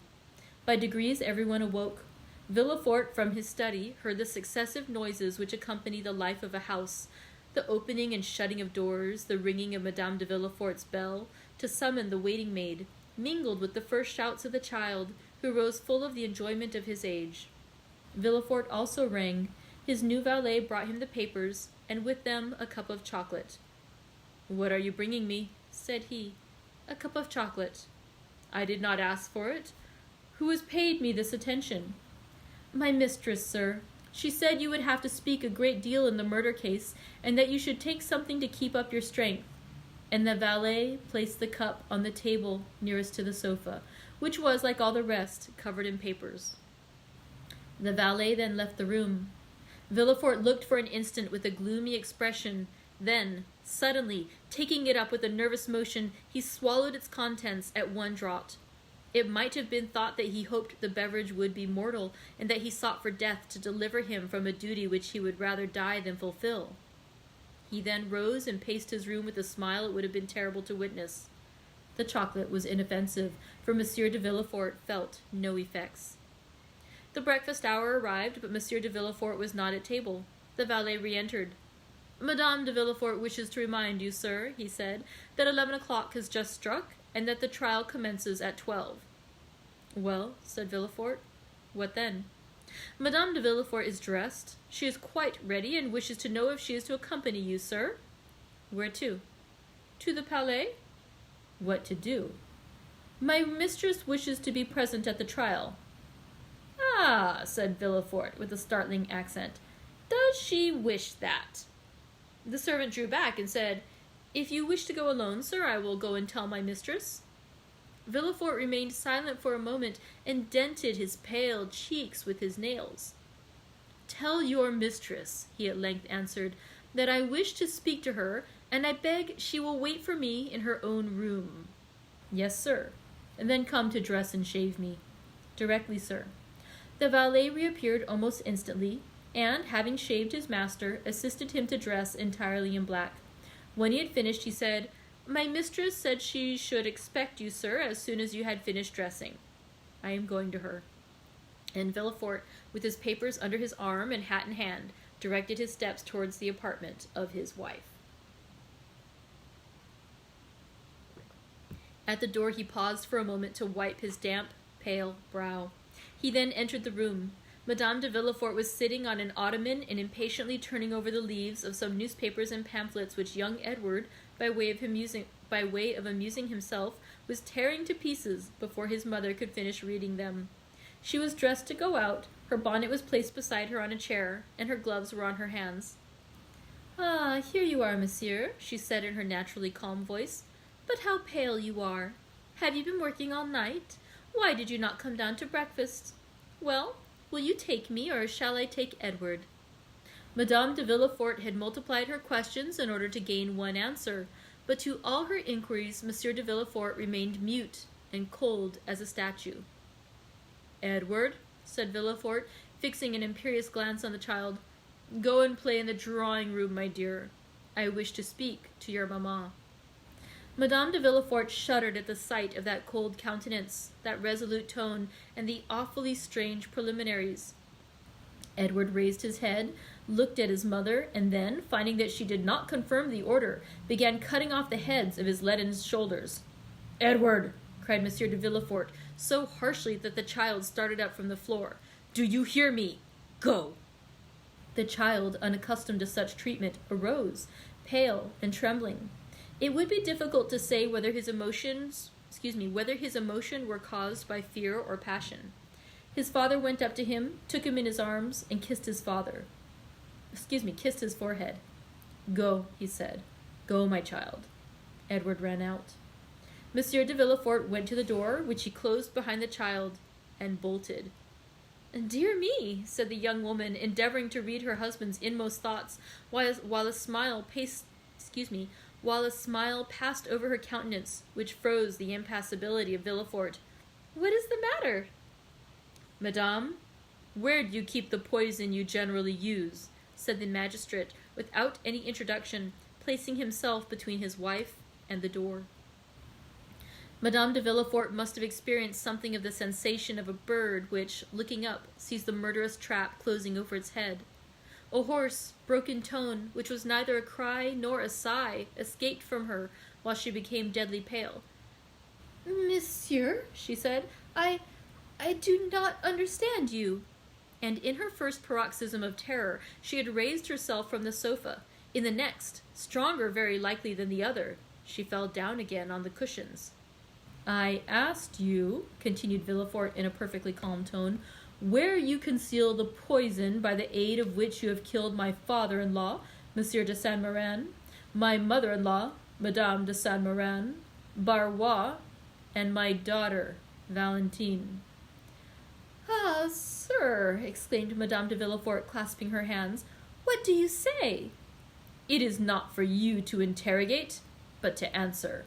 By degrees everyone awoke. Villefort, from his study, heard the successive noises which accompany the life of a house, the opening and shutting of doors, the ringing of Madame de Villefort's bell, to summon the waiting maid, mingled with the first shouts of the child, who rose full of the enjoyment of his age. Villefort also rang. His new valet brought him the papers, and with them a cup of chocolate. "What are you bringing me?" said he. "A cup of chocolate." "I did not ask for it. Who has paid me this attention?" "My mistress, sir. She said you would have to speak a great deal in the murder case, and that you should take something to keep up your strength." And the valet placed the cup on the table nearest to the sofa, which was, like all the rest, covered in papers. The valet then left the room. Villefort looked for an instant with a gloomy expression. Then, suddenly, taking it up with a nervous motion, he swallowed its contents at one draught. It might have been thought that he hoped the beverage would be mortal, and that he sought for death to deliver him from a duty which he would rather die than fulfill. He then rose and paced his room with a smile it would have been terrible to witness. The chocolate was inoffensive, for Monsieur de Villefort felt no effects. The breakfast hour arrived, but Monsieur de Villefort was not at table. The valet re-entered. "Madame de Villefort wishes to remind you, sir," he said, "that 11 o'clock has just struck, and that the trial commences at 12. "Well," said Villefort, "what then?" "Madame de Villefort is dressed. She is quite ready, and wishes to know if she is to accompany you, sir." "Where to?" "To the Palais." "What to do?" "My mistress wishes to be present at the trial." "Ah," said Villefort, with a startling accent, "does she wish that?" The servant drew back and said, "If you wish to go alone, sir, I will go and tell my mistress." Villefort remained silent for a moment and dented his pale cheeks with his nails. "Tell your mistress," he at length answered, "that I wish to speak to her, and I beg she will wait for me in her own room." "Yes, sir. And then come to dress and shave me." "Directly, sir." The valet reappeared almost instantly, and, having shaved his master, assisted him to dress entirely in black. When he had finished, he said, "My mistress said she should expect you, sir, as soon as you had finished dressing." "I am going to her." And Villefort, with his papers under his arm and hat in hand, directed his steps towards the apartment of his wife. At the door he paused for a moment to wipe his damp, pale brow. He then entered the room. Madame de Villefort was sitting on an ottoman and impatiently turning over the leaves of some newspapers and pamphlets which young Edward, by way of amusing himself, was tearing to pieces before his mother could finish reading them. She was dressed to go out, her bonnet was placed beside her on a chair, and her gloves were on her hands. "Ah, here you are, monsieur," she said in her naturally calm voice. "But how pale you are! Have you been working all night? Why did you not come down to breakfast? Well, will you take me, or shall I take Edward?" Madame de Villefort had multiplied her questions in order to gain one answer, but to all her inquiries Monsieur de Villefort remained mute and cold as a statue. "Edward," said Villefort, fixing an imperious glance on the child. "Go and play in the drawing-room, my dear. I wish to speak to your mamma." Madame de Villefort shuddered at the sight of that cold countenance, that resolute tone, and the awfully strange preliminaries. Edward raised his head, looked at his mother, and then, finding that she did not confirm the order, began cutting off the heads of his leaden shoulders. "Edward!" cried Monsieur de Villefort, so harshly that the child started up from the floor. "Do you hear me? Go!" The child, unaccustomed to such treatment, arose, pale and trembling. It would be difficult to say whether his emotion were caused by fear or passion. His father went up to him, took him in his arms, and kissed his forehead. "Go," he said. "Go, my child." Edward ran out. Monsieur de Villefort went to the door, which he closed behind the child, and bolted. "Dear me," said the young woman, endeavoring to read her husband's inmost thoughts, while a smile passed over her countenance, which froze the impassibility of Villefort. "What is the matter?" "Madame, where do you keep the poison you generally use?" said the magistrate, without any introduction, placing himself between his wife and the door. Madame de Villefort must have experienced something of the sensation of a bird which, looking up, sees the murderous trap closing over its head. A hoarse, broken tone, which was neither a cry nor a sigh, escaped from her while she became deadly pale. "Monsieur," she said, I do not understand you." And in her first paroxysm of terror, she had raised herself from the sofa. In the next, stronger very likely than the other, she fell down again on the cushions. "I asked you," continued Villefort in a perfectly calm tone, "where you conceal the poison by the aid of which you have killed my father-in-law, Monsieur de Saint-Méran, my mother-in-law, Madame de Saint-Méran, Barrois, and my daughter, Valentine." "Ah, sir," exclaimed Madame de Villefort, clasping her hands, "what do you say?" "It is not for you to interrogate, but to answer."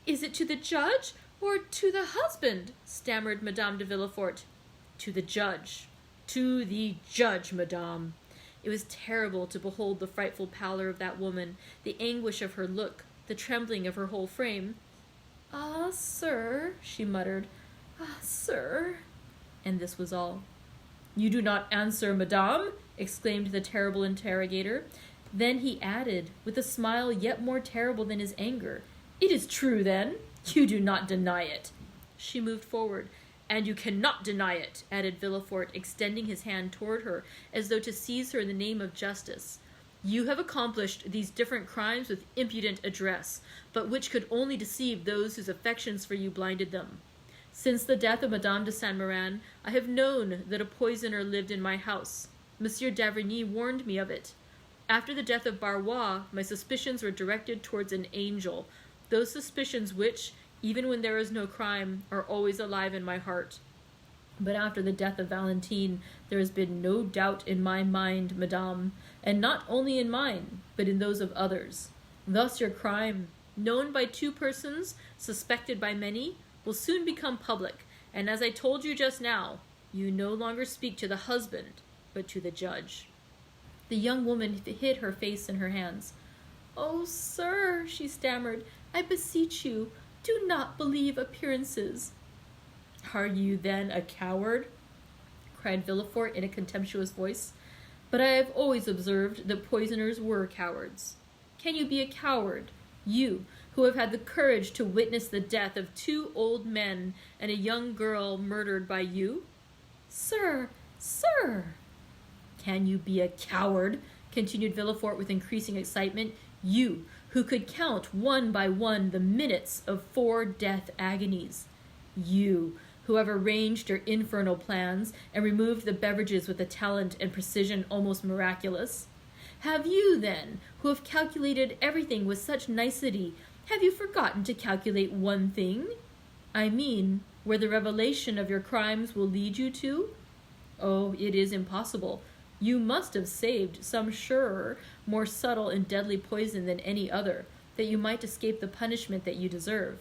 "Is it to the judge or to the husband?" stammered Madame de Villefort. "To the judge. To the judge, madame." It was terrible to behold the frightful pallor of that woman, the anguish of her look, the trembling of her whole frame. "Ah, sir," she muttered. "Ah, sir." And this was all. "You do not answer, madame!" exclaimed the terrible interrogator. Then he added, with a smile yet more terrible than his anger, "It is true, then? You do not deny it." She moved forward. "And you cannot deny it," added Villefort, extending his hand toward her, as though to seize her in the name of justice. "You have accomplished these different crimes with impudent address, but which could only deceive those whose affections for you blinded them. Since the death of Madame de Saint-Méran, I have known that a poisoner lived in my house. Monsieur d'Avrigny warned me of it. After the death of Barrois, my suspicions were directed towards an angel, those suspicions which, even when there is no crime, are always alive in my heart. But after the death of Valentine, there has been no doubt in my mind, madame, and not only in mine, but in those of others. Thus your crime, known by two persons, suspected by many, will soon become public, and as I told you just now, you no longer speak to the husband, but to the judge." The young woman hid her face in her hands. "Oh, sir," she stammered, "I beseech you, do not believe appearances." "Are you then a coward?" cried Villefort in a contemptuous voice. "But I have always observed that poisoners were cowards. Can you be a coward, you, who have had the courage to witness the death of 2 old men and a young girl murdered by you?" "Sir, sir!" "Can you be a coward?" continued Villefort with increasing excitement. "You, who could count one by one the minutes of 4 death agonies. You, who have arranged your infernal plans and removed the beverages with a talent and precision almost miraculous. Have you, then, who have calculated everything with such nicety, have you forgotten to calculate one thing? I mean, where the revelation of your crimes will lead you to? Oh, it is impossible. You must have saved some surer, more subtle and deadly poison than any other, that you might escape the punishment that you deserve.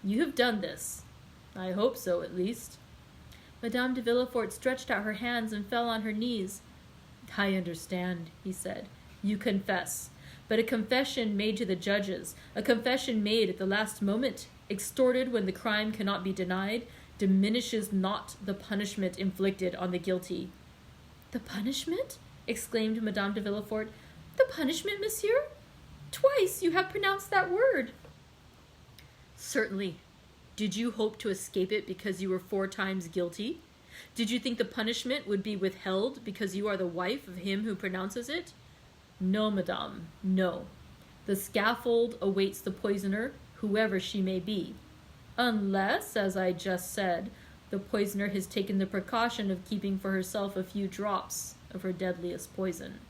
You have done this. I hope so, at least." Madame de Villefort stretched out her hands and fell on her knees. "I understand," he said. "You confess. But a confession made to the judges, a confession made at the last moment, extorted when the crime cannot be denied, diminishes not the punishment inflicted on the guilty." "The punishment?" exclaimed Madame de Villefort. "The punishment, monsieur? Twice you have pronounced that word." "Certainly. Did you hope to escape it because you were 4 times guilty? Did you think the punishment would be withheld because you are the wife of him who pronounces it? No, madame, no. The scaffold awaits the poisoner, whoever she may be, unless, as I just said, the poisoner has taken the precaution of keeping for herself a few drops of her deadliest poison."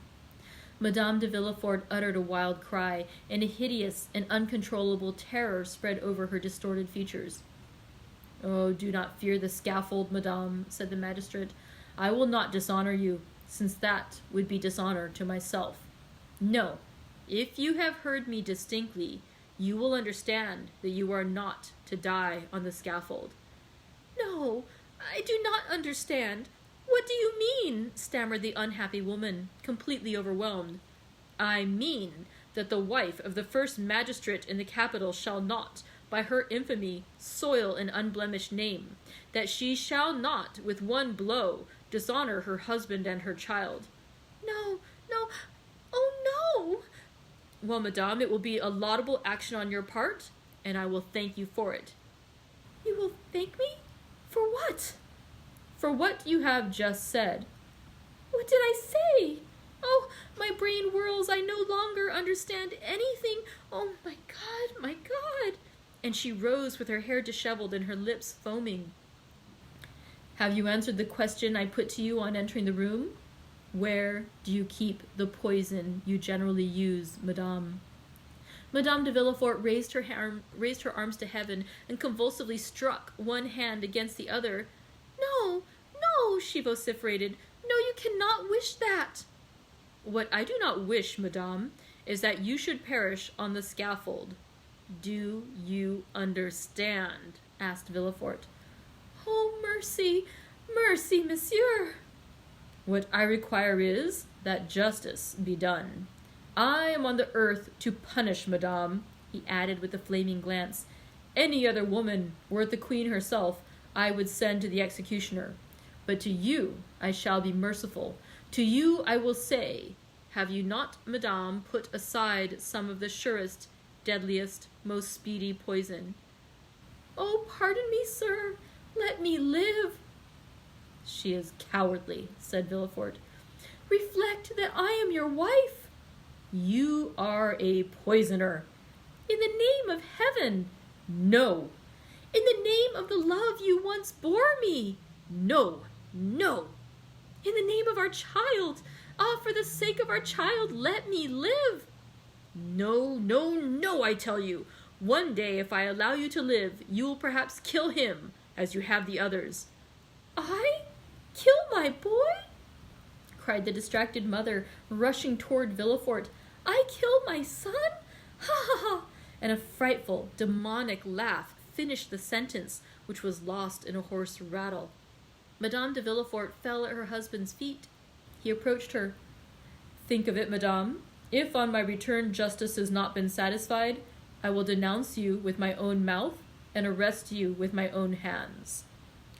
Madame de Villefort uttered a wild cry, and a hideous and uncontrollable terror spread over her distorted features. "Oh, do not fear the scaffold, madame," said the magistrate. "I will not dishonor you, since that would be dishonor to myself. No, if you have heard me distinctly, you will understand that you are not to die on the scaffold." "No, I do not understand. What do you mean?" stammered the unhappy woman, completely overwhelmed. "I mean that the wife of the first magistrate in the capital shall not, by her infamy, soil an unblemished name, that she shall not, with one blow, dishonor her husband and her child." "No, no, oh no!" "Well, madame, it will be a laudable action on your part, and I will thank you for it." "You will thank me? For what?" "For what you have just said." "What did I say? Oh, my brain whirls. I no longer understand anything. Oh, my God, my God." And she rose with her hair disheveled and her lips foaming. "Have you answered the question I put to you on entering the room? Where do you keep the poison you generally use, madame?" Madame de Villefort raised her arms to heaven and convulsively struck one hand against the other. "No, no," she vociferated. "No, you cannot wish that." "What I do not wish, madame, is that you should perish on the scaffold. Do you understand?" asked Villefort. "Oh, mercy, mercy, monsieur." "What I require is that justice be done. I am on the earth to punish, madame," he added with a flaming glance. "Any other woman, were it the queen herself, I would send to the executioner. But to you I shall be merciful. To you I will say, have you not, madame, put aside some of the surest, deadliest, most speedy poison?" "Oh, pardon me, sir. Let me live." "She is cowardly," said Villefort. "Reflect that I am your wife." "You are a poisoner." "In the name of heaven." "No." "In the name of the love you once bore me." "No, no." "In the name of our child. Ah, for the sake of our child, let me live." "No, no, no, I tell you. One day, if I allow you to live, you will perhaps kill him, as you have the others." "I? Kill my boy?" cried the distracted mother, rushing toward Villefort. "I kill my son? Ha ha ha!" And a frightful, demonic laugh finished the sentence, which was lost in a hoarse rattle. Madame de Villefort fell at her husband's feet. He approached her. "Think of it, madame. If on my return justice has not been satisfied, I will denounce you with my own mouth and arrest you with my own hands."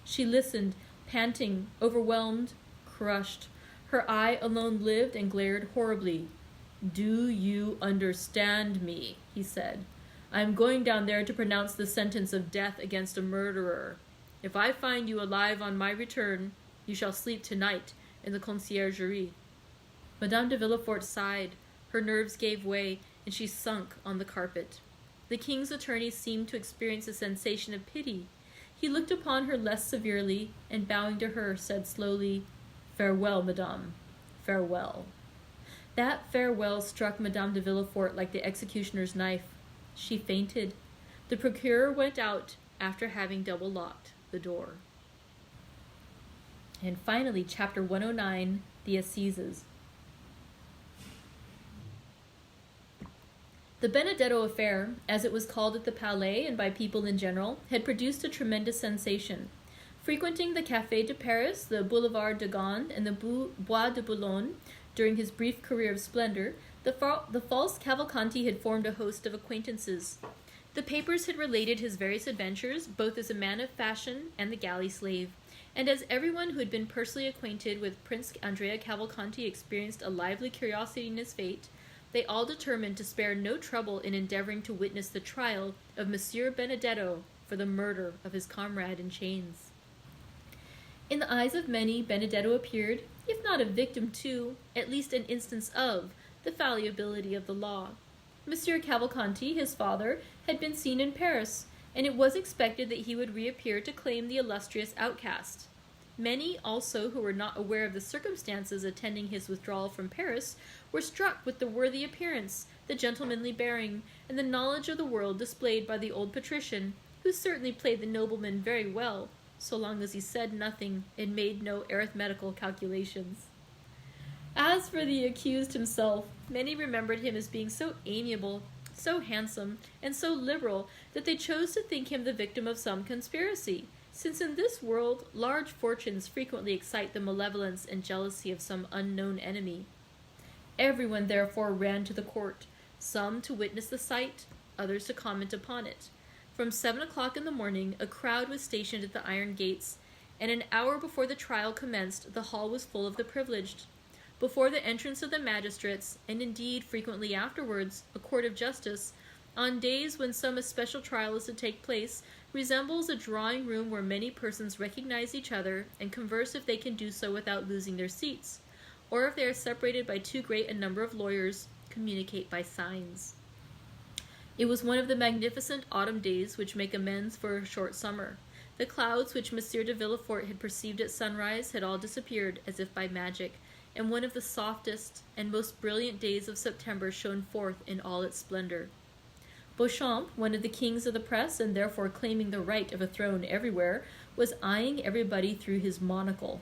She listened, panting, overwhelmed, crushed. Her eye alone lived and glared horribly. "Do you understand me?" he said. "I am going down there to pronounce the sentence of death against a murderer. If I find you alive on my return, you shall sleep tonight in the conciergerie." Madame de Villefort sighed. Her nerves gave way, and she sunk on the carpet. The king's attorney seemed to experience a sensation of pity. He looked upon her less severely, and bowing to her, said slowly, "Farewell, madame, farewell." That farewell struck Madame de Villefort like the executioner's knife. She fainted. The procureur went out after having double-locked the door. And finally, Chapter 109, The Assizes. The Benedetto affair, as it was called at the Palais and by people in general, had produced a tremendous sensation. Frequenting the Café de Paris, the Boulevard de Gand, and the Bois de Boulogne during his brief career of splendor, the false Cavalcanti had formed a host of acquaintances. The papers had related his various adventures, both as a man of fashion and the galley slave, and as everyone who had been personally acquainted with Prince Andrea Cavalcanti experienced a lively curiosity in his fate, they all determined to spare no trouble in endeavoring to witness the trial of Monsieur Benedetto for the murder of his comrade in chains. In the eyes of many, Benedetto appeared, if not a victim to, at least an instance of, the fallibility of the law. Monsieur Cavalcanti, his father, had been seen in Paris, and it was expected that he would reappear to claim the illustrious outcast. Many also who were not aware of the circumstances attending his withdrawal from Paris were struck with the worthy appearance, the gentlemanly bearing, and the knowledge of the world displayed by the old patrician, who certainly played the nobleman very well, so long as he said nothing and made no arithmetical calculations. As for the accused himself, many remembered him as being so amiable, so handsome, and so liberal that they chose to think him the victim of some conspiracy, since in this world large fortunes frequently excite the malevolence and jealousy of some unknown enemy. Everyone therefore ran to the court, some to witness the sight, others to comment upon it. From 7 o'clock in the morning, a crowd was stationed at the iron gates, and an hour before the trial commenced, the hall was full of the privileged. Before the entrance of the magistrates, and indeed frequently afterwards, a court of justice, on days when some especial trial is to take place, resembles a drawing-room where many persons recognize each other and converse if they can do so without losing their seats, or if they are separated by too great a number of lawyers, communicate by signs. It was one of the magnificent autumn days which make amends for a short summer. The clouds which Monsieur de Villefort had perceived at sunrise had all disappeared as if by magic, and one of the softest and most brilliant days of September shone forth in all its splendor. Beauchamp, one of the kings of the press, and therefore claiming the right of a throne everywhere, was eyeing everybody through his monocle.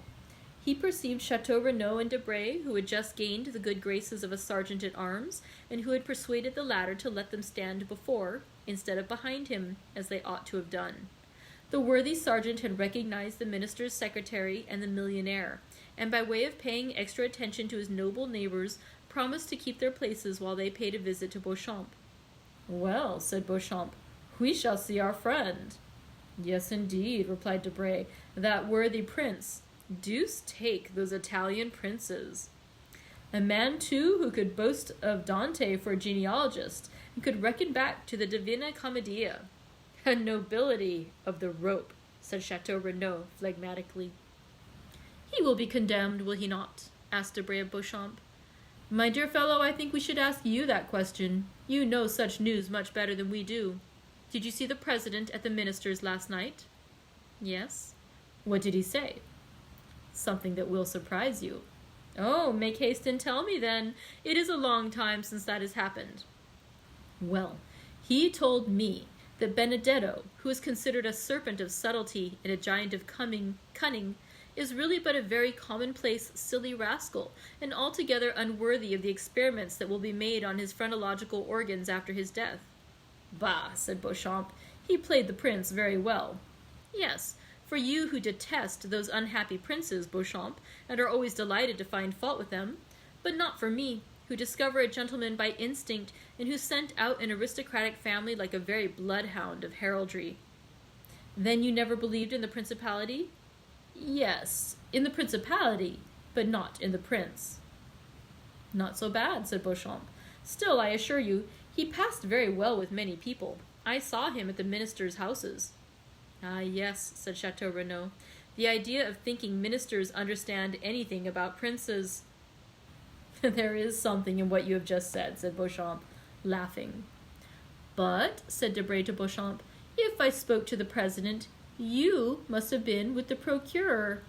He perceived Chateau Renaud and Debray, who had just gained the good graces of a sergeant-at-arms, and who had persuaded the latter to let them stand before, instead of behind him, as they ought to have done. The worthy sergeant had recognized the minister's secretary and the millionaire, and by way of paying extra attention to his noble neighbors, promised to keep their places while they paid a visit to Beauchamp. "Well," said Beauchamp, "we shall see our friend." "Yes, indeed," replied Debray, "that worthy prince. Deuce take those Italian princes. A man, too, who could boast of Dante for a genealogist, and could reckon back to the Divina Commedia. A nobility of the rope," said Chateau Renaud phlegmatically. "He will be condemned, will he not?" asked Debray of Beauchamp. "My dear fellow, I think we should ask you that question. You know such news much better than we do. Did you see the president at the minister's last night?" "Yes." "What did he say?" "Something that will surprise you." "Oh, make haste and tell me, then. It is a long time since that has happened." "Well, he told me that Benedetto, who is considered a serpent of subtlety and a giant of cunning, is really but a very commonplace, silly rascal, and altogether unworthy of the experiments that will be made on his phrenological organs after his death." "Bah," said Beauchamp, "he played the prince very well." "Yes, for you who detest those unhappy princes, Beauchamp, and are always delighted to find fault with them, but not for me, who discover a gentleman by instinct, and who sent out an aristocratic family like a very bloodhound of heraldry." "Then you never believed in the principality?" "Yes, in the principality, but not in the prince." "Not so bad," said Beauchamp. "Still, I assure you, he passed very well with many people. I saw him at the ministers' houses." "Ah, yes," said Chateau Renaud. "The idea of thinking ministers understand anything about princes." "There is something in what you have just said," said Beauchamp, laughing. "But," said Debray to Beauchamp, "if I spoke to the president, you must have been with the procureur."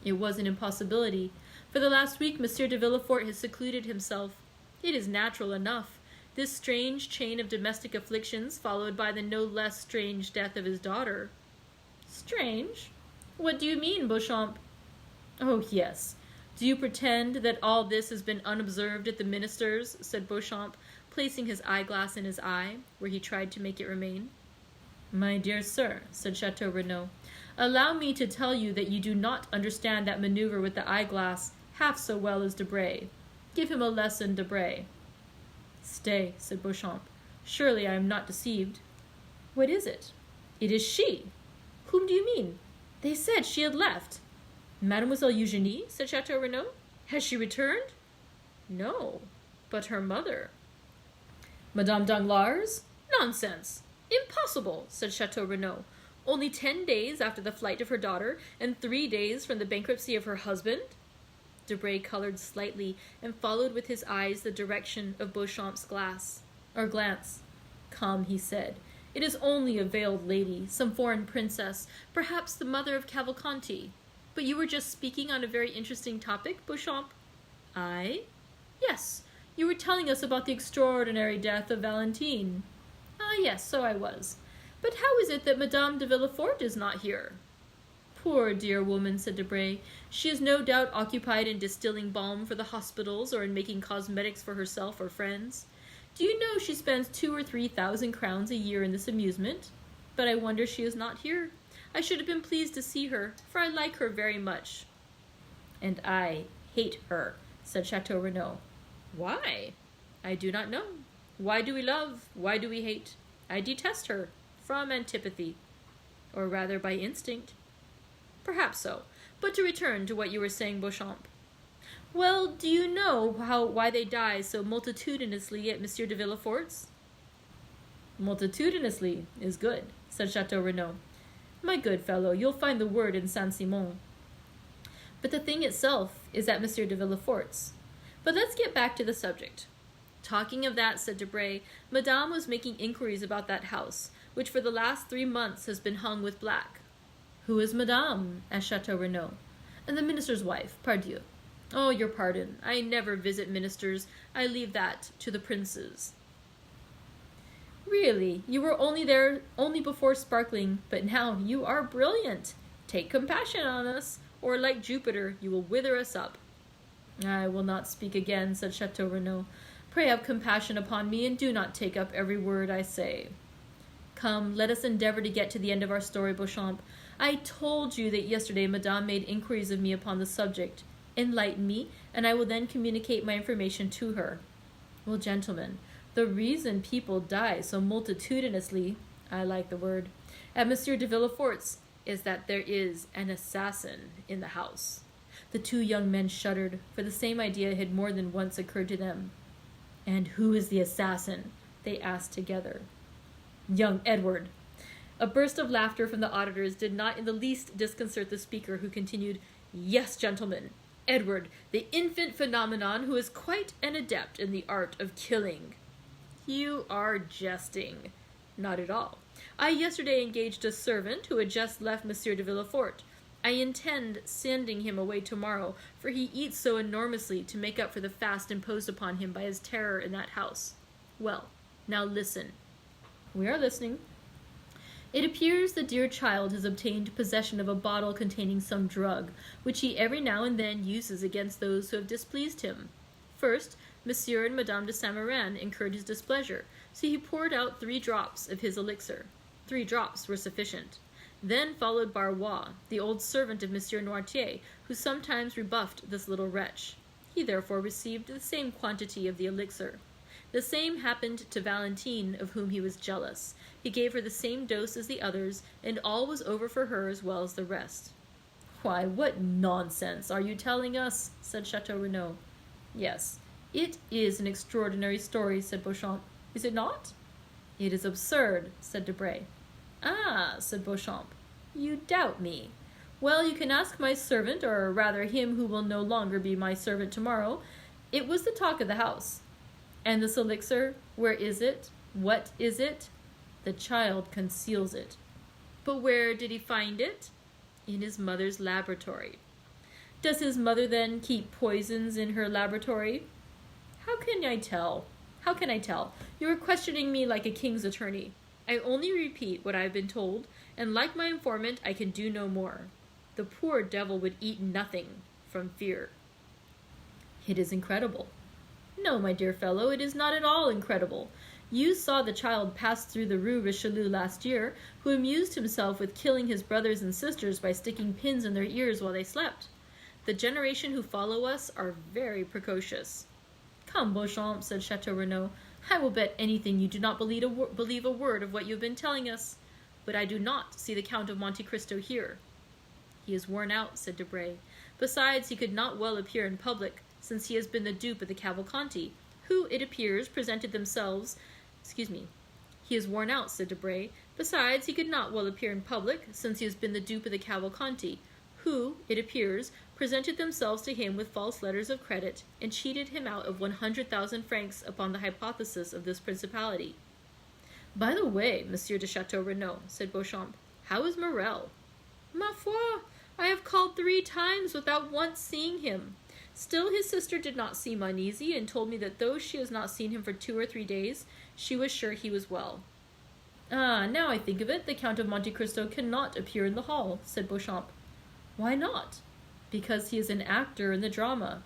"It was an impossibility. For the last week Monsieur de Villefort has secluded himself. It is natural enough. This strange chain of domestic afflictions, followed by the no less strange death of his daughter." "Strange? What do you mean, Beauchamp?" "Oh, yes. Do you pretend that all this has been unobserved at the minister's?" said Beauchamp, placing his eyeglass in his eye, where he tried to make it remain. "My dear sir," said Chateau Renaud, Allow me to tell you that you do not understand that maneuver with the eyeglass half so well as Debray. Give him a lesson, Debray." "Stay," said Beauchamp. "Surely I am not deceived." "What is it?" "It is she." "Whom do you mean?" "They said she had left." "Mademoiselle Eugenie?" said Chateau Renaud. "Has she returned?" "No, but her mother." "Madame Danglars?" "Nonsense! Impossible!" said Chateau Renaud. "Only 10 days after the flight of her daughter, and 3 days from the bankruptcy of her husband?" Debray colored slightly and followed with his eyes the direction of Beauchamp's glance. "Come," he said. "It is only a veiled lady, some foreign princess, perhaps the mother of Cavalcanti. But you were just speaking on a very interesting topic, Beauchamp." "I?" "Yes, you were telling us about the extraordinary death of Valentine." "Ah, yes, so I was. But how is it that Madame de Villefort is not here?" "Poor dear woman," said Debray. "She is no doubt occupied in distilling balm for the hospitals or in making cosmetics for herself or friends. Do you know she spends 2,000 or 3,000 crowns a year in this amusement? But I wonder she is not here. I should have been pleased to see her, for I like her very much." "And I hate her," said Chateau Renaud. "Why?" "I do not know. Why do we love? Why do we hate? I detest her, from antipathy. Or rather by instinct." "Perhaps so. But to return to what you were saying, Beauchamp." "Well, do you know why they die so multitudinously at Monsieur de Villefort's?" "Multitudinously is good," said Chateau Renaud. "My good fellow, you'll find the word in Saint-Simon." "But the thing itself is at Monsieur de Villefort's. But let's get back to the subject." "Talking of that," said Debray, "Madame was making inquiries about that house, which for the last 3 months has been hung with black." "Who is Madame?" asked Chateau Renaud. "And the minister's wife, pardieu." "Oh, your pardon. I never visit ministers. I leave that to the princes." "Really, you were there only before sparkling, but now you are brilliant. Take compassion on us, or like Jupiter, you will wither us up." "I will not speak again," said Chateau Renaud. "Pray have compassion upon me, and do not take up every word I say." "Come, let us endeavor to get to the end of our story, Beauchamp. I told you that yesterday Madame made inquiries of me upon the subject. Enlighten me, and I will then communicate my information to her." "Well, gentlemen, the reason people die so multitudinously, I like the word, at Monsieur de Villefort's is that there is an assassin in the house." The 2 young men shuddered, for the same idea had more than once occurred to them. "And who is the assassin?" they asked together. "Young Edward." A burst of laughter from the auditors did not in the least disconcert the speaker, who continued, "Yes, gentlemen, Edward, the infant phenomenon who is quite an adept in the art of killing." "You are jesting." "Not at all. I yesterday engaged a servant who had just left Monsieur de Villefort. I intend sending him away tomorrow, for he eats so enormously to make up for the fast imposed upon him by his terror in that house. Well, now listen." "We are listening." "It appears the dear child has obtained possession of a bottle containing some drug, which he every now and then uses against those who have displeased him. First, Monsieur and Madame de Saint-Méran incurred his displeasure, so he poured out 3 drops of his elixir. 3 drops were sufficient. Then followed Barrois, the old servant of Monsieur Noirtier, who sometimes rebuffed this little wretch. He therefore received the same quantity of the elixir. The same happened to Valentine, of whom he was jealous. He gave her the same dose as the others, and all was over for her as well as the rest." "Why, what nonsense are you telling us?" said Chateau Renaud. "Yes, it is an extraordinary story," said Beauchamp. "Is it not?" "It is absurd," said Debray. "Ah," said Beauchamp, "you doubt me. Well, you can ask my servant, or rather him who will no longer be my servant tomorrow. It was the talk of the house." "And this elixir, where is it? What is it?" "The child conceals it." "But where did he find it?" "In his mother's laboratory." "Does his mother, then, keep poisons in her laboratory?" How can I tell? You are questioning me like a king's attorney. I only repeat what I have been told, and like my informant, I can do no more. The poor devil would eat nothing from fear." "It is incredible." "No, my dear fellow, it is not at all incredible. You saw the child pass through the Rue Richelieu last year, who amused himself with killing his brothers and sisters by sticking pins in their ears while they slept. The generation who follow us are very precocious." "Come, Beauchamp," said Chateau Renaud, "I will bet anything you do not believe a word of what you have been telling us. But I do not see the Count of Monte Cristo here." "He is worn out," said Debray. "Besides, he could not well appear in public, since he has been the dupe of the Cavalcanti, who, it appears, presented themselves... He is worn out," said Debray. "Besides, he could not well appear in public, since he has been the dupe of the Cavalcanti, who, it appears, presented themselves to him with false letters of credit, and cheated him out of 100,000 francs upon the hypothesis of this principality." "By the way, Monsieur de Chateau Renaud," said Beauchamp, "how is Morel?" "Ma foi, I have called 3 times without once seeing him. Still his sister did not seem uneasy, and told me that though she has not seen him for 2 or 3 days, she was sure he was well." "Ah, now I think of it, the Count of Monte Cristo cannot appear in the hall," said Beauchamp. "Why not?" "Because he is an actor in the drama."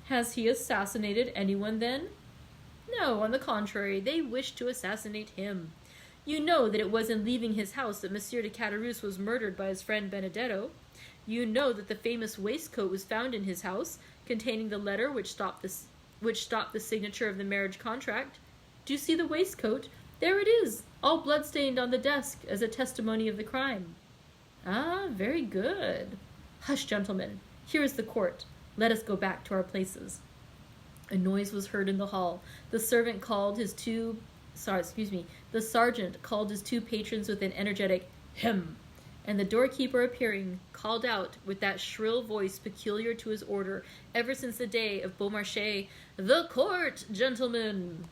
"Has he assassinated anyone, then?" "No, on the contrary, they wished to assassinate him. You know that it was in leaving his house that Monsieur de Caderousse was murdered by his friend Benedetto. You know that the famous waistcoat was found in his house, containing the letter which stopped the signature of the marriage contract. Do you see the waistcoat? There it is, all blood-stained on the desk, as a testimony of the crime." "Ah, very good. Hush, gentlemen. Here is the court. Let us go back to our places." A noise was heard in the hall. The sergeant called his 2 patrons with an energetic "Hem!" and the doorkeeper appearing, called out, with that shrill voice peculiar to his order ever since the day of Beaumarchais, "The court, gentlemen!"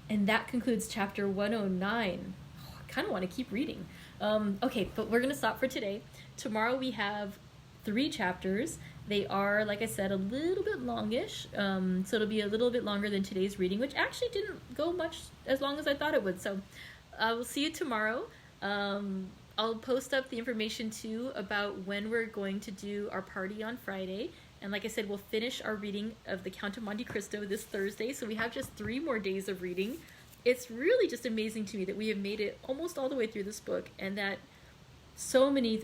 And that concludes chapter 109. Oh, I kind of want to keep reading. Okay, but we're going to stop for today. Tomorrow we have 3 chapters. They are, like I said, a little bit longish, so it'll be a little bit longer than today's reading, which actually didn't go much as long as I thought it would. So we'll see you tomorrow. I'll post up the information too about when we're going to do our party on Friday. And like I said, we'll finish our reading of the Count of Monte Cristo this Thursday. So we have just 3 more days of reading. It's really just amazing to me that we have made it almost all the way through this book, and that so many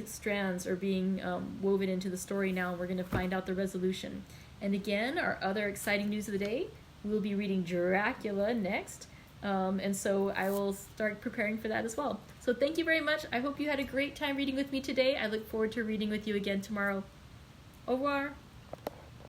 strands are being woven into the story now. We're going to find out the resolution. And again, our other exciting news of the day, we'll be reading Dracula next. And so I will start preparing for that as well. So thank you very much. I hope you had a great time reading with me today. I look forward to reading with you again tomorrow. Au revoir.